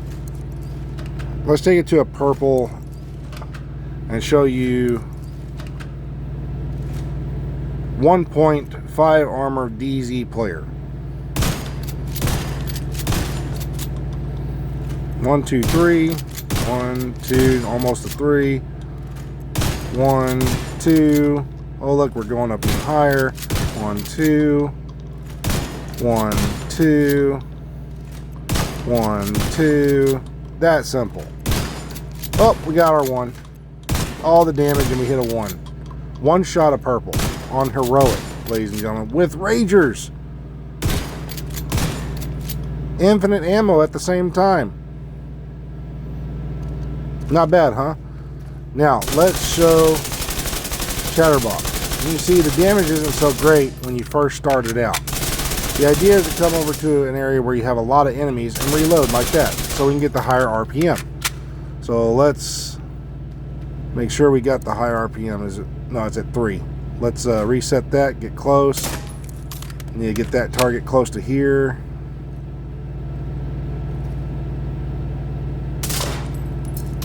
a purple and show you 1.5 armor DZ player. 1, 2, 3. 1, 2, almost a 3. 1, 2. Oh, look, we're going up even higher. 1, 2. 1, 2. 1, 2. That simple. Oh, we got our 1. All the damage and we hit a 1. One shot of purple on heroic, ladies and gentlemen, with Ragers. Infinite ammo at the same time. Not bad, huh? Now, let's show Chatterbox. You see the damage isn't so great when you first start it out. The idea is to come over to an area where you have a lot of enemies and reload like that, so we can get the higher RPM. So let's make sure we got the higher RPM. Is it? No, it's at 3. Let's reset that, get close. Need to get that target close to here.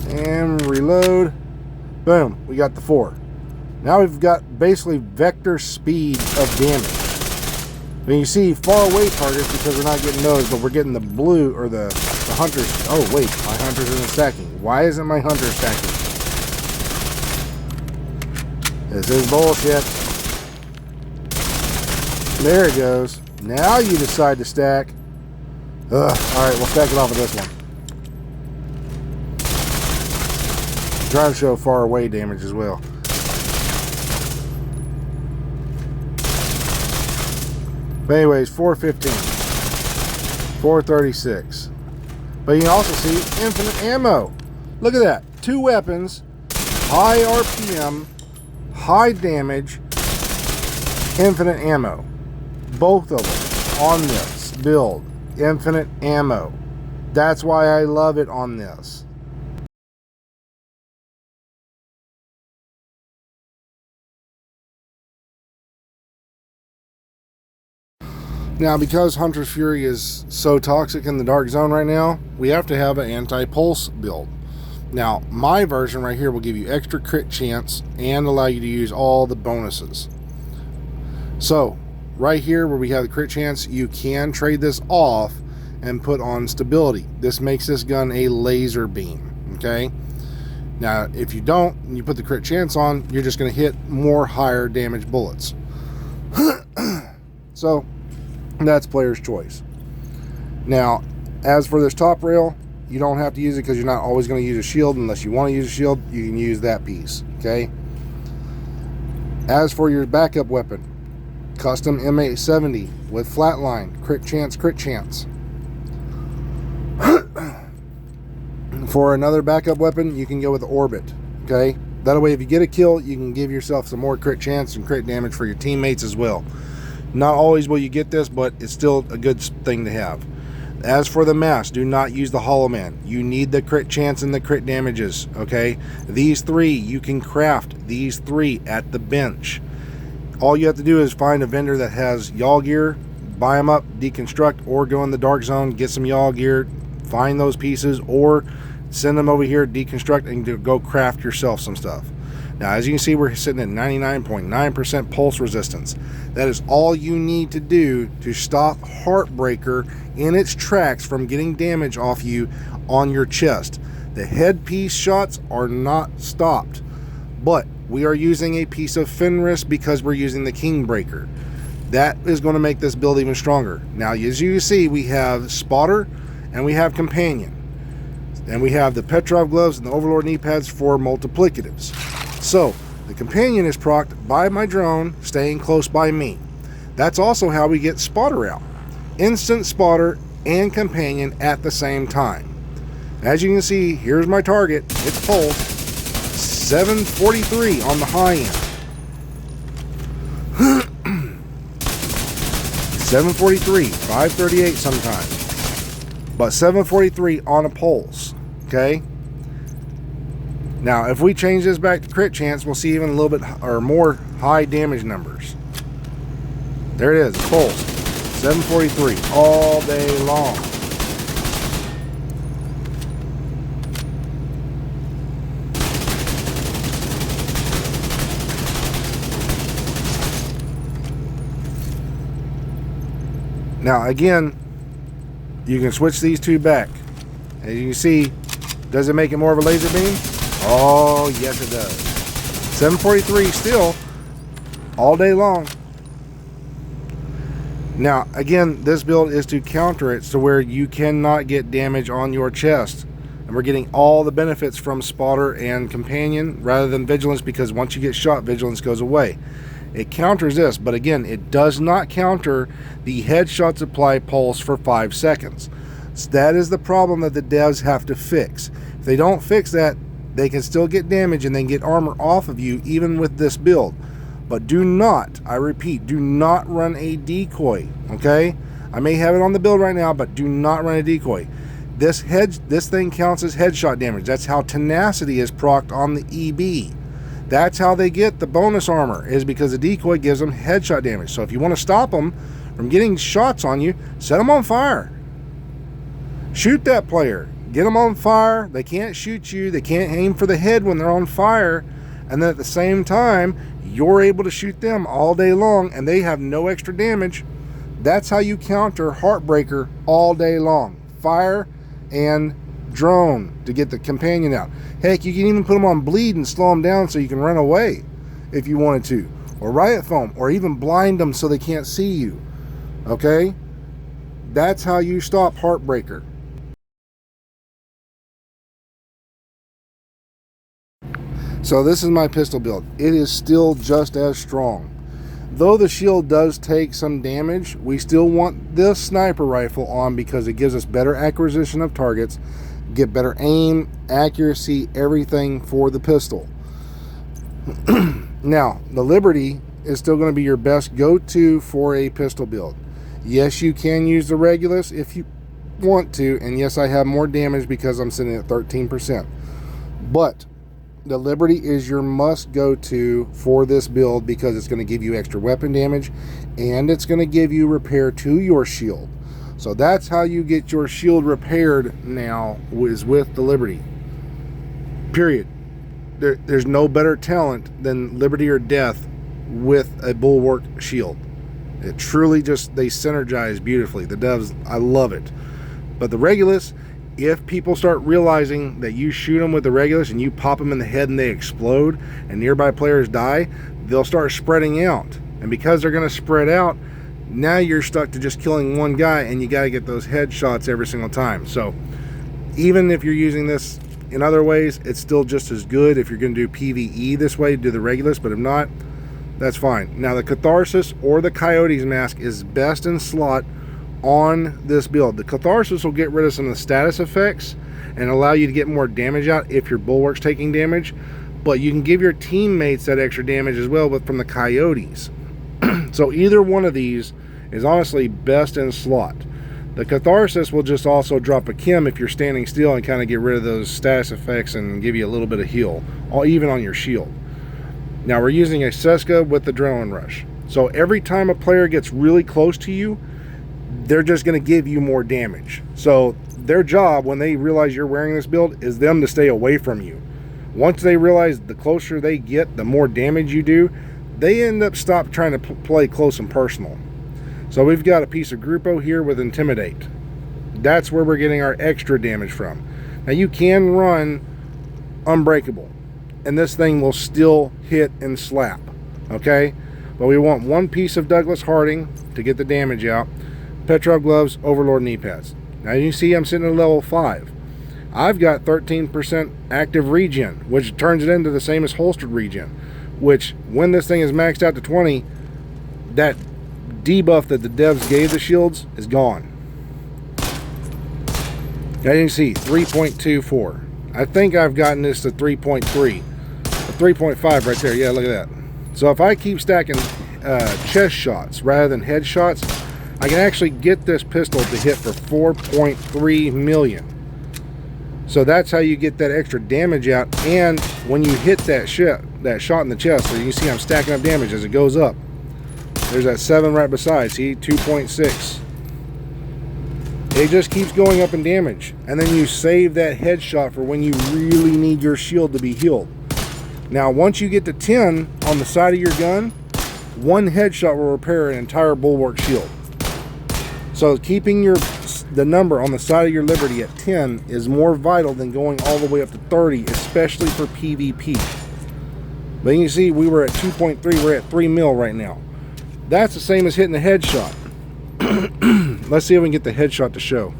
And reload. Boom, we got the 4. Now we've got basically vector speed of damage. I mean, you see far away targets because we're not getting those, but we're getting the blue or the hunters. Oh wait, my hunters isn't stacking. Why isn't my hunter stacking? This is bullshit. There it goes. Now you decide to stack. Ugh. Alright, we'll stack it off of this one. Try to show far away damage as well. But anyways, 415. 436. But you can also see infinite ammo. Look at that. 2 weapons, high RPM, high damage, infinite ammo. Both of them on this build. Infinite ammo. That's why I love it on this. Now, because Hunter's Fury is so toxic in the Dark Zone right now, we have to have an anti-pulse build. Now, my version right here will give you extra crit chance and allow you to use all the bonuses. So, right here where we have the crit chance, you can trade this off and put on stability. This makes this gun a laser beam, okay? Now, if you don't, and you put the crit chance on, you're just going to hit more higher damage bullets. So, that's player's choice. Now, as for this top rail, you don't have to use it because you're not always going to use a shield. Unless you want to use a shield, you can use that piece, okay? As for your backup weapon, custom M870 with flatline, crit chance, crit chance. For another backup weapon, you can go with the Orbit, okay? That way, if you get a kill, you can give yourself some more crit chance and crit damage for your teammates as well. Not always will you get this, but it's still a good thing to have. As for the mask, do not use the Hollow Man. You need the crit chance and the crit damages, okay? These three, you can craft these three at the bench. All you have to do is find a vendor that has Y'all gear, buy them up, deconstruct, or go in the dark zone, get some Y'all gear, find those pieces, or send them over here, deconstruct, and go craft yourself some stuff. Now, as you can see, we're sitting at 99.9% pulse resistance. That is all you need to do to stop Heartbreaker in its tracks from getting damage off you on your chest. The headpiece shots are not stopped, but we are using a piece of Fenris because we're using the Kingbreaker. That is going to make this build even stronger. Now, as you see, we have Spotter and we have Companion. And we have the Petrov gloves and the Overlord knee pads for multiplicatives. So, the Companion is procced by my drone staying close by me. That's also how we get Spotter out. Instant Spotter and Companion at the same time. As you can see, here's my target. It's pulse. 743 on the high end. 743, 538 sometimes. But 743 on a pulse, okay? Now, if we change this back to crit chance, we'll see even a little bit or more high damage numbers. There it is, pulse. 743 all day long. Now, again, you can switch these two back. As you can see, does it make it more of a laser beam? Oh, yes it does. 743 still, all day long. Now, again, this build is to counter it to where you cannot get damage on your chest. And we're getting all the benefits from Spotter and Companion rather than Vigilance, because once you get shot, Vigilance goes away. It counters this, but again, it does not counter the headshot supply pulse for 5 seconds. So that is the problem that the devs have to fix. If they don't fix that, they can still get damage and then get armor off of you even with this build. But do not, I repeat, do not run a decoy, okay? I may have it on the build right now, but do not run a decoy. This thing counts as headshot damage. That's how Tenacity is procced on the EB. That's how they get the bonus armor, is because the decoy gives them headshot damage. So if you want to stop them from getting shots on you, set them on fire. Shoot that player. Get them on fire. They can't shoot you. They can't aim for the head when they're on fire. And then at the same time, you're able to shoot them all day long and they have no extra damage. That's how you counter Heartbreaker all day long. Fire and drone to get the Companion out. Heck, you can even put them on bleed and slow them down so you can run away if you wanted to. Or riot foam, or even blind them so they can't see you. Okay? That's how you stop Heartbreaker. So this is my pistol build. It is still just as strong. Though the shield does take some damage, we still want this sniper rifle on because it gives us better acquisition of targets, get better aim, accuracy, everything for the pistol. Now, the Liberty is still going to be your best go-to for a pistol build. Yes, you can use the Regulus if you want to, and yes, I have more damage because I'm sitting at 13%. But the Liberty is your must go-to for this build because it's going to give you extra weapon damage and it's going to give you repair to your shield. So that's how you get your shield repaired now, is with the Liberty. Period. There's no better talent than Liberty or Death with a Bulwark shield. It truly just, they synergize beautifully. The devs, I love it. But the Regulus, if people start realizing that you shoot them with the Regulus and you pop them in the head and they explode and nearby players die, they'll start spreading out. And because they're going to spread out, now you're stuck to just killing one guy and you got to get those headshots every single time. So even if you're using this in other ways, it's still just as good if you're going to do PvE this way, do the Regulus. But if not, that's fine. Now the Catharsis or the Coyote's mask is best in slot on this build. The Catharsis will get rid of some of the status effects and allow you to get more damage out if your Bulwark's taking damage, but you can give your teammates that extra damage as well, but from the Coyotes. So either one of these is honestly best in slot. The Catharsis will just also drop a chem if you're standing still and kind of get rid of those status effects and give you a little bit of heal, even on your shield. Now we're using a Seska with Adrenaline Rush. So every time a player gets really close to you, they're just going to give you more damage. So their job when they realize you're wearing this build is them to stay away from you. Once they realize the closer they get, the more damage you do, they end up trying to play close and personal. So we've got a piece of Grupo here with Intimidate. That's where we're getting our extra damage from. Now you can run Unbreakable, and this thing will still hit and slap, okay? But we want one piece of Douglas Harding to get the damage out. Petrov Gloves, Overlord knee pads. Now you see I'm sitting at level 5. I've got 13% active regen, which turns it into the same as holstered regen, which when this thing is maxed out to 20, that debuff that the devs gave the shields is gone. Now you can see 3.24. I think I've gotten this to 3.3, 3.5 right there. Yeah, look at that. So if I keep stacking chest shots rather than head shots, I can actually get this pistol to hit for 4.3 million. So that's how you get that extra damage out. And when you hit that shot in the chest, so you can see I'm stacking up damage as it goes up. There's that 7 right beside, see, 2.6. It just keeps going up in damage. And then you save that headshot for when you really need your shield to be healed. Now, once you get to 10 on the side of your gun, one headshot will repair an entire Bulwark shield. So keeping the number on the side of your Liberty at 10 is more vital than going all the way up to 30, especially for PvP. But you can see we were at 2.3, we're at 3 mil right now. That's the same as hitting a headshot. Let's see if we can get the headshot to show.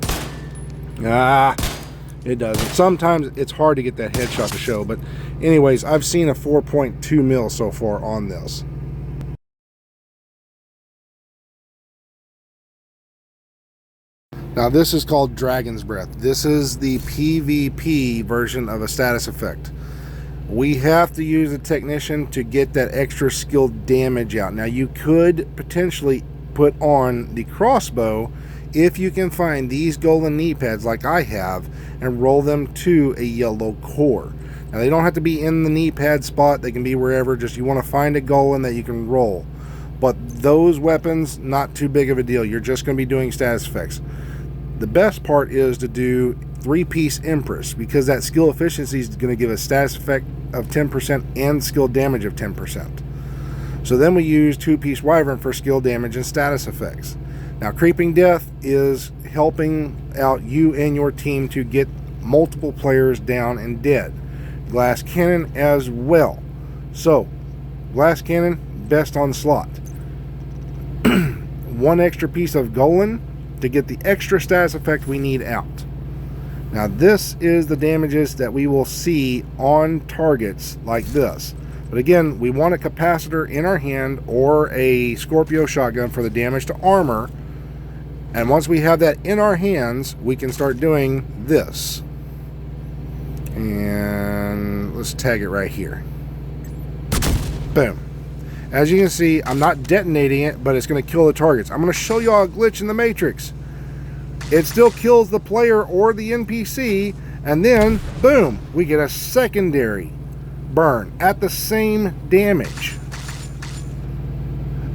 It doesn't. Sometimes it's hard to get that headshot to show, but anyways, I've seen a 4.2 mil so far on this. Now this is called Dragon's Breath. This is the PvP version of a status effect. We have to use a technician to get that extra skill damage out. Now you could potentially put on the crossbow if you can find these golden knee pads like I have and roll them to a yellow core. Now they don't have to be in the knee pad spot, they can be wherever, just you want to find a golem that you can roll. But those weapons, not too big of a deal, you're just going to be doing status effects. The best part is to do 3-piece Empress, because that skill efficiency is going to give a status effect of 10% and skill damage of 10%. So then we use 2-piece Wyvern for skill damage and status effects. Now Creeping Death is helping out you and your team to get multiple players down and dead. Glass Cannon as well. So Glass Cannon, best on slot. One extra piece of Golan to get the extra status effect we need out. Now this is the damages that we will see on targets like this. But again, we want a capacitor in our hand or a Scorpio shotgun for the damage to armor. And once we have that in our hands, we can start doing this. And let's tag it right here. Boom. As you can see, I'm not detonating it, but it's going to kill the targets. I'm going to show you all a glitch in the Matrix. It still kills the player or the NPC, and then, boom, we get a secondary burn at the same damage.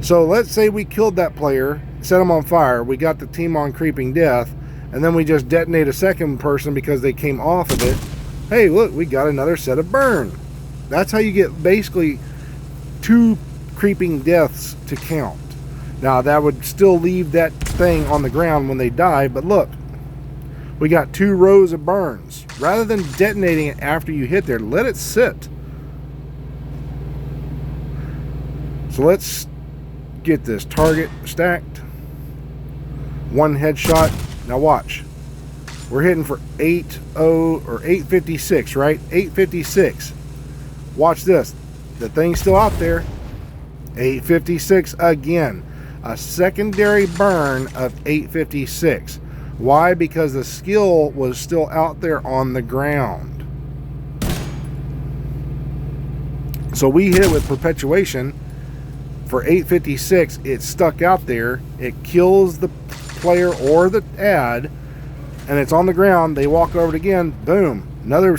So let's say we killed that player, set him on fire, we got the team on Creeping Death, and then we just detonate a second person because they came off of it. Hey, look, we got another set of burn. That's how you get basically 2 Creeping Deaths to count. Now that would still leave that thing on the ground when they die, but look, we got 2 rows of burns. Rather than detonating it after you hit there, let it sit. So let's get this target stacked. 1 headshot. Now watch. We're hitting for 856, right? 856. Watch this. The thing's still out there. 856 again. A secondary burn of 856. Why? Because the skill was still out there on the ground. So we hit it with perpetuation for 856. It stuck out there. It kills the player or the ad, and it's on the ground. They walk over it again. Boom. Another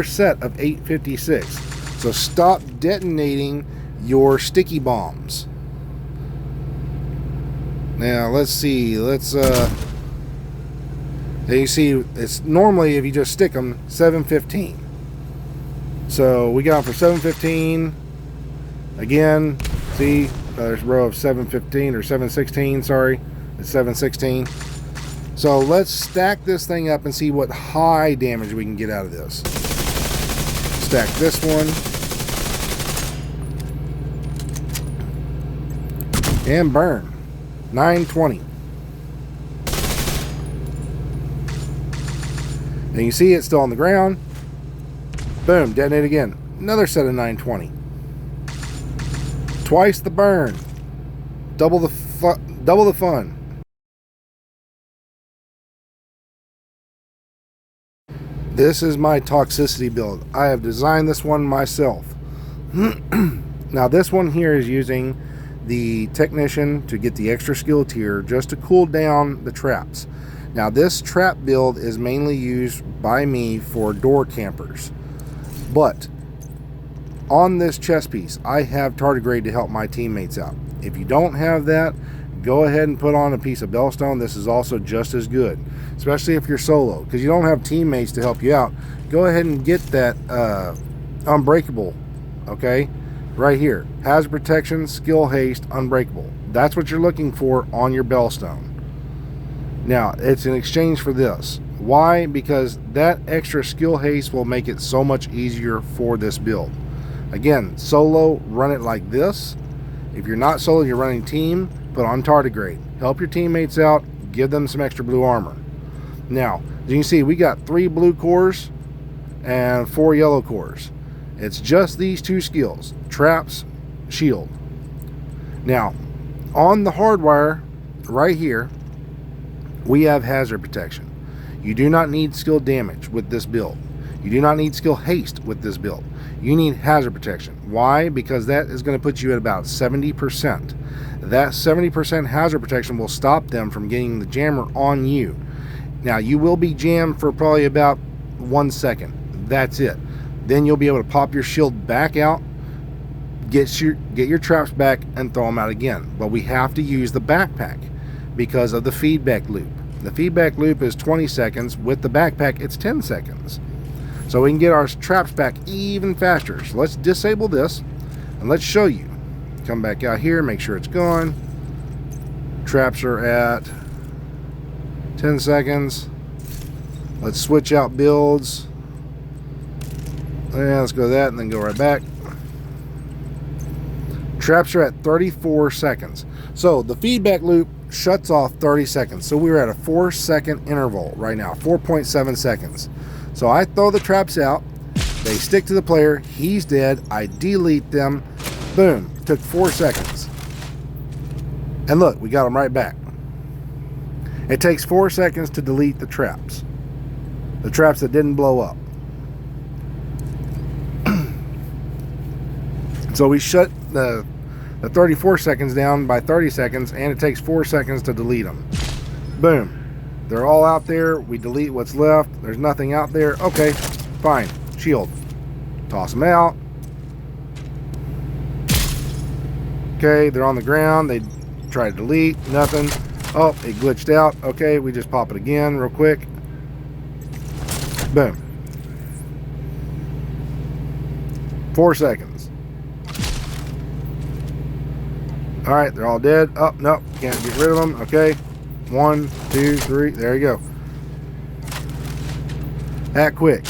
set of 856. So stop detonating your sticky bombs. Now let's see. You see, it's normally, if you just stick them, 715. So we got them for 715. Again, see, there's a row of 715 or 716. Sorry, it's 716. So let's stack this thing up and see what high damage we can get out of this. Stack this one. And burn. 920. And you see it's still on the ground. Boom, detonate again. Another set of 920. Twice the burn. Double the fun. This is my toxicity build. I have designed this one myself. Now this one here is using the technician to get the extra skill tier just to cool down the traps. Now this trap build is mainly used by me for door campers, but on this chest piece I have tardigrade to help my teammates out. If you don't have that, go ahead and put on a piece of bellstone. This is also just as good, especially if you're solo, because you don't have teammates to help you out. Go ahead and get that unbreakable, okay, right here. Hazard protection, skill haste, unbreakable. That's what you're looking for on your bellstone. Now, it's in exchange for this. Why? Because that extra skill haste will make it so much easier for this build. Again, solo, run it like this. If you're not solo, you're running team, put on tardigrade. Help your teammates out, give them some extra blue armor. Now, as you can see, we got 3 blue cores and 4 yellow cores. It's just these 2 skills, traps, shield. Now, on the hardwire right here, we have hazard protection. You do not need skill damage with this build. You do not need skill haste with this build. You need hazard protection. Why? Because that is going to put you at about 70%. That 70% hazard protection will stop them from getting the jammer on you. Now, you will be jammed for probably about 1 second. That's it. Then you'll be able to pop your shield back out, get your traps back, and throw them out again. But we have to use the backpack because of the feedback loop. The feedback loop is 20 seconds. With the backpack, it's 10 seconds. So we can get our traps back even faster. So let's disable this and let's show you. Come back out here, make sure it's gone. Traps are at 10 seconds. Let's switch out builds. Yeah, let's go to that and then go right back. Traps are at 34 seconds. So the feedback loop shuts off 30 seconds. So we're at a 4-second interval right now, 4.7 seconds. So I throw the traps out, they stick to the player, he's dead, I delete them, boom, took 4 seconds. And look, we got them right back. It takes 4 seconds to delete the traps that didn't blow up. So we shut the 34 seconds down by 30 seconds, and it takes 4 seconds to delete them. Boom. They're all out there. We delete what's left. There's nothing out there. Okay, fine. Shield. Toss them out. Okay, they're on the ground. They try to delete. Nothing. Oh, it glitched out. Okay, we just pop it again real quick. Boom. 4 seconds. All right, they're all dead. Oh, no, can't get rid of them. Okay. 1, 2, 3. There you go. That quick.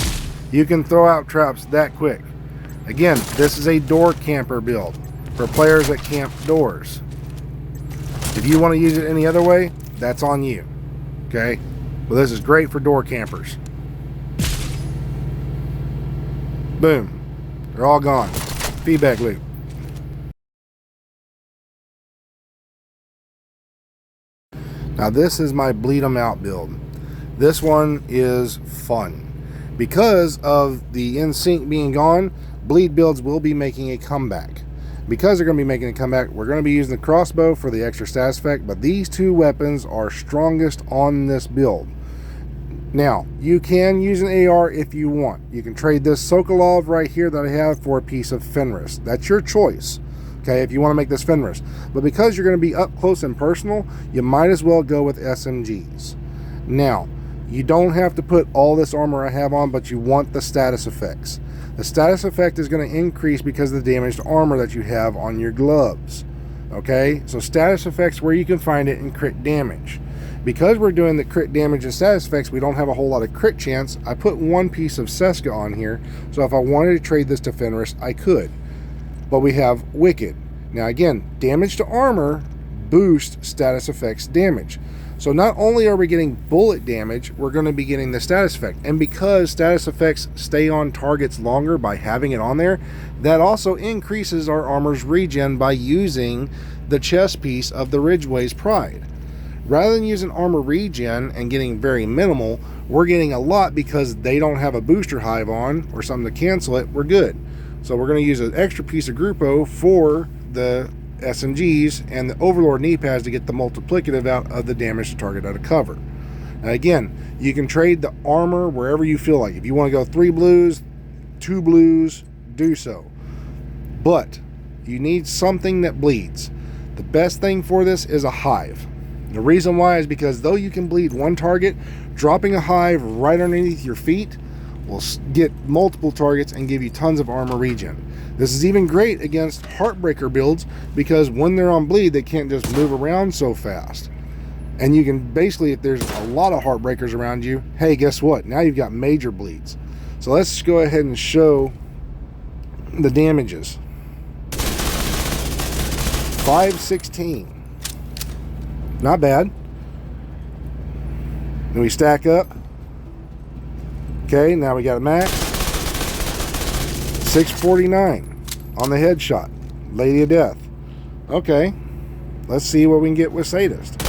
You can throw out traps that quick. Again, this is a door camper build for players that camp doors. If you want to use it any other way, that's on you. Okay? Well, this is great for door campers. Boom. They're all gone. Feedback loop. Now this is my bleed 'em out build. This one is fun. Because of the in-sync being gone, bleed builds will be making a comeback. Because they're going to be making a comeback, we're going to be using the crossbow for the extra status effect, but these two weapons are strongest on this build. Now, you can use an AR if you want. You can trade this Sokolov right here that I have for a piece of Fenris. That's your choice, okay, if you want to make this Fenris. But because you're going to be up close and personal, you might as well go with SMGs. Now, you don't have to put all this armor I have on, but you want the status effects. The status effect is going to increase because of the damaged armor that you have on your gloves. Okay, so status effects where you can find it in crit damage. Because we're doing the crit damage and status effects, we don't have a whole lot of crit chance. I put one piece of Seska on here, so if I wanted to trade this to Fenris, I could. But we have Wicked. Now again, damage to armor boosts status effects damage. So not only are we getting bullet damage, we're going to be getting the status effect. And because status effects stay on targets longer by having it on there, that also increases our armor's regen by using the chest piece of the Ridgeway's Pride. Rather than using armor regen and getting very minimal, we're getting a lot because they don't have a booster hive on or something to cancel it. We're good. So we're going to use an extra piece of Grupo for the SMGs and the Overlord knee pads to get the multiplicative out of the damage to target out of cover. Now again, you can trade the armor wherever you feel like. If you want to go 3 blues, 2 blues, do so. But you need something that bleeds. The best thing for this is a hive. The reason why is because though you can bleed one target, dropping a hive right underneath your feet will get multiple targets and give you tons of armor regen. This is even great against Heartbreaker builds because when they're on bleed, they can't just move around so fast. And you can basically, if there's a lot of Heartbreakers around you, hey, guess what? Now you've got major bleeds. So let's go ahead and show the damages. 516. Not bad. Then we stack up. Okay, now we got a max. 649 on the headshot. Lady of Death. Okay, let's see what we can get with Sadist.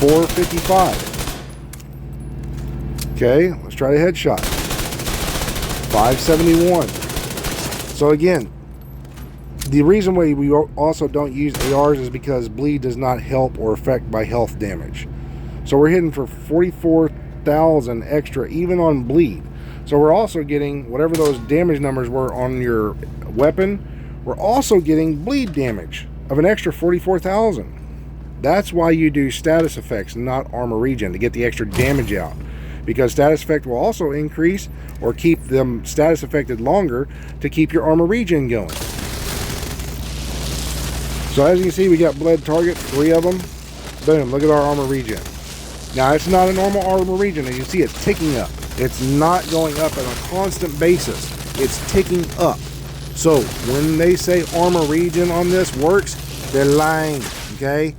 455. Okay, let's try the headshot. 571. So again, the reason why we also don't use ARs is because bleed does not help or affect by health damage. So we're hitting for 44,000 extra even on bleed. So we're also getting whatever those damage numbers were on your weapon, we're also getting bleed damage of an extra 44,000. That's why you do status effects, not armor regen, to get the extra damage out. Because status effect will also increase or keep them status affected longer to keep your armor regen going. So as you can see, we got bled target, 3 of them. Boom, look at our armor regen. Now it's not a normal armor regen, as you see it's ticking up. It's not going up on a constant basis. It's ticking up. So when they say armor regen on this works, they're lying, okay?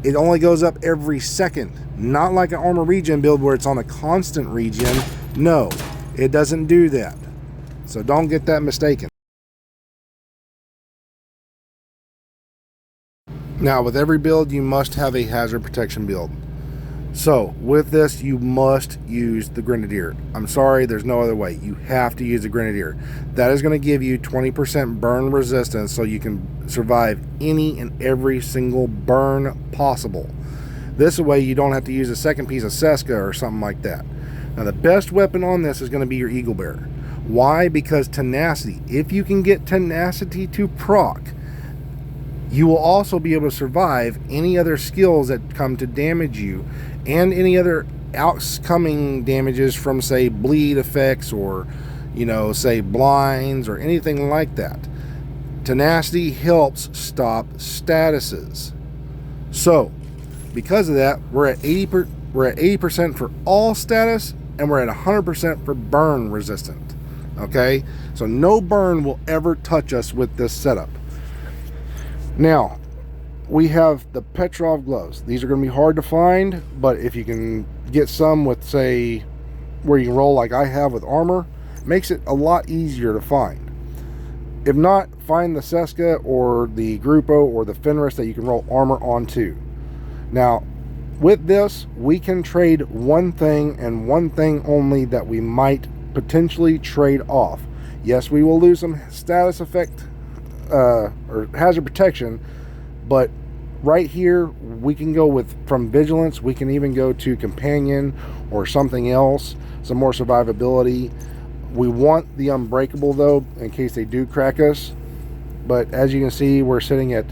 It only goes up every second. Not like an armor regen build where it's on a constant regen. No, it doesn't do that. So don't get that mistaken. Now with every build you must have a hazard protection build. So with this you must use the Grenadier. I'm sorry, there's no other way. You have to use the Grenadier. That is going to give you 20% burn resistance so you can survive any and every single burn possible. This way you don't have to use a second piece of Seska or something like that. Now the best weapon on this is going to be your Eagle Bearer. Why? Because tenacity. If you can get tenacity to proc, you will also be able to survive any other skills that come to damage you and any other outcoming damages from, say, bleed effects or, you know, say blinds or anything like that. Tenacity helps stop statuses. So, because of that, we're at 80% for all status and we're at 100% for burn resistant. Okay? So no burn will ever touch us with this setup. Now, we have the Petrov gloves. These are going to be hard to find, but if you can get some with, say, where you can roll like I have with armor, makes it a lot easier to find. If not, find the Seska or the Grupo or the Fenris that you can roll armor onto. Now, with this, we can trade one thing and one thing only that we might potentially trade off. Yes, we will lose some status effect or hazard protection, but right here we can go with from vigilance. We can even go to companion or something else, some more survivability. We want the unbreakable though, in case they do crack us. But as you can see, we're sitting at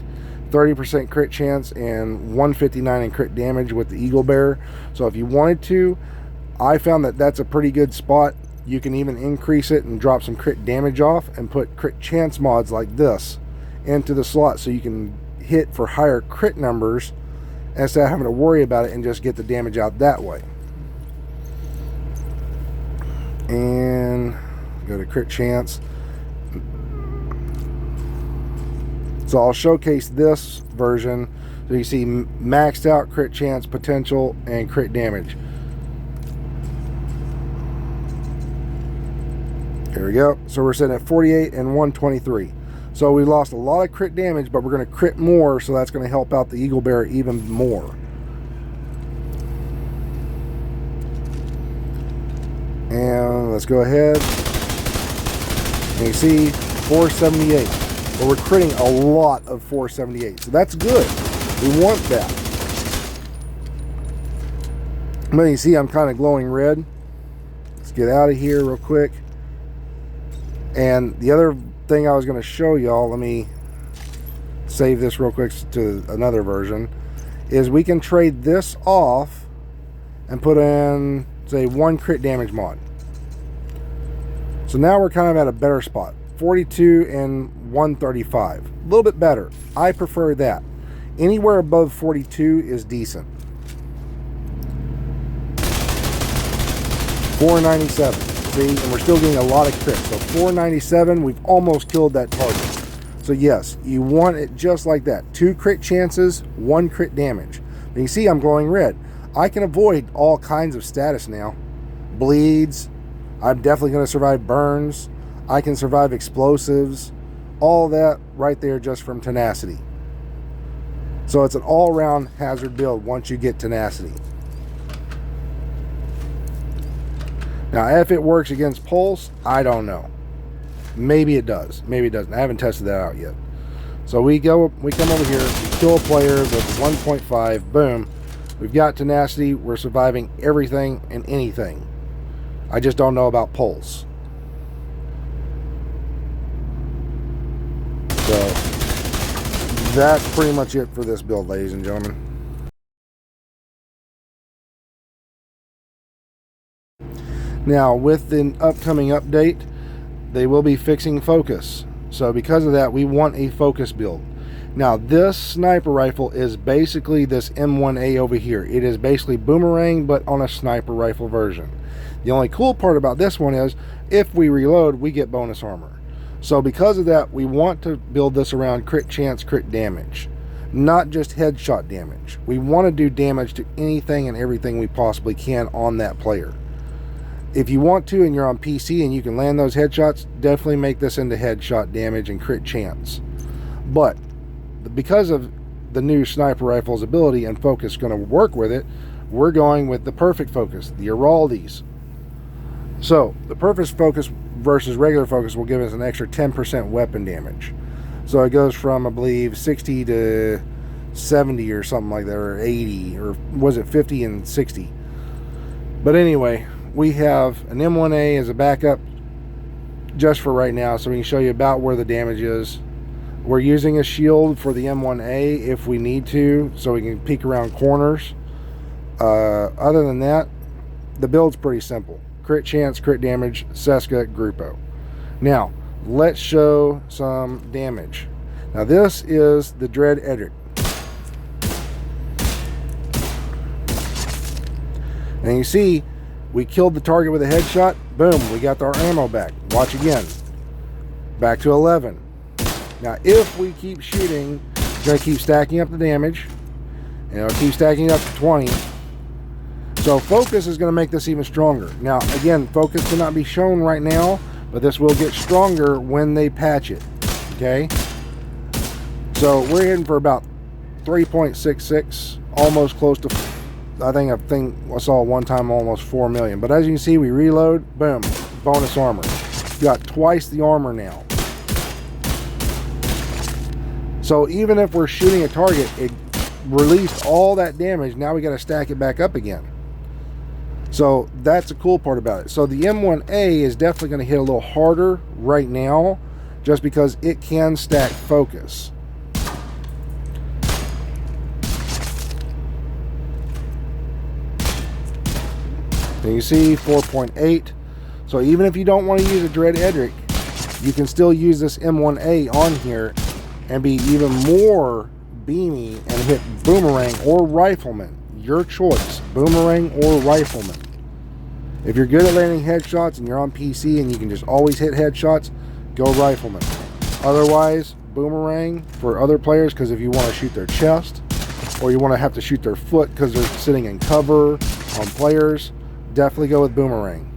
30% crit chance and 159 in crit damage with the Eagle Bear. So if you wanted to, I found that that's a pretty good spot. You can even increase it and drop some crit damage off and put crit chance mods like this into the slot, so you can hit for higher crit numbers instead of having to worry about it and just get the damage out that way. And go to crit chance. So I'll showcase this version so you see maxed out crit chance, potential, and crit damage. Here we go. So we're sitting at 48 and 123. So we lost a lot of crit damage, but we're going to crit more, so that's going to help out the Eagle Bear even more. And let's go ahead. And you see 478. But we're critting a lot of 478. So that's good. We want that. But you see I'm kind of glowing red. Let's get out of here real quick. And the other thing I was going to show y'all, let me save this real quick to another version, is we can trade this off and put in, say, 1 crit damage mod. So now we're kind of at a better spot. 42 and 135. A little bit better. I prefer that. Anywhere above 42 is decent. 497. See, and we're still getting a lot of crits. So 497, we've almost killed that target. So yes, you want it just like that. 2 crit chances, 1 crit damage. But you see I'm glowing red. I can avoid all kinds of status now. Bleeds. I'm definitely going to survive burns. I can survive explosives. All that right there just from tenacity. So it's an all-round hazard build once you get tenacity. Now, if it works against Pulse, I don't know. Maybe it does. Maybe it doesn't. I haven't tested that out yet. So we come over here, we kill a player with 1.5, boom. We've got tenacity. We're surviving everything and anything. I just don't know about Pulse. So that's pretty much it for this build, ladies and gentlemen. Now, with the upcoming update, they will be fixing focus. So because of that, we want a focus build. Now, this sniper rifle is basically this M1A over here. It is basically Boomerang, but on a sniper rifle version. The only cool part about this one is, if we reload, we get bonus armor. So because of that, we want to build this around crit chance, crit damage. Not just headshot damage. We want to do damage to anything and everything we possibly can on that player. If you want to and you're on PC and you can land those headshots, definitely make this into headshot damage and crit chance. But because of the new sniper rifle's ability and focus going to work with it, we're going with the perfect focus, the Araldi's. So the perfect focus versus regular focus will give us an extra 10% weapon damage. So it goes from, I believe, 60 to 70 or something like that, or 80, or was it 50 and 60? But anyway, we have an M1A as a backup just for right now, so we can show you about where the damage is. We're using a shield for the M1A if we need to, so we can peek around corners. Other than that, the build's pretty simple. Crit chance, crit damage, Seska, Grupo. Now, let's show some damage. Now this is the Dread Edric. And you see, we killed the target with a headshot. Boom, we got our ammo back. Watch again. Back to 11. Now, if we keep shooting, it's going to keep stacking up the damage. And it'll keep stacking up to 20. So focus is going to make this even stronger. Now, again, focus cannot be shown right now, but this will get stronger when they patch it. Okay? So we're hitting for about 3.66, almost close to, I think I saw one time almost 4 million. But as you can see, we reload, boom, bonus armor. You got twice the armor now. So even if we're shooting a target, it released all that damage. Now we got to stack it back up again. So that's the cool part about it. So the M1A is definitely going to hit a little harder right now, just because it can stack focus. And you see 4.8. So even if you don't want to use a Dread Edric, you can still use this M1A on here and be even more beamy and hit Boomerang or Rifleman. Your choice, Boomerang or Rifleman. If you're good at landing headshots and you're on PC and you can just always hit headshots, go Rifleman. Otherwise, Boomerang for other players, because if you want to shoot their chest or you want to have to shoot their foot because they're sitting in cover on players, definitely go with Boomerang.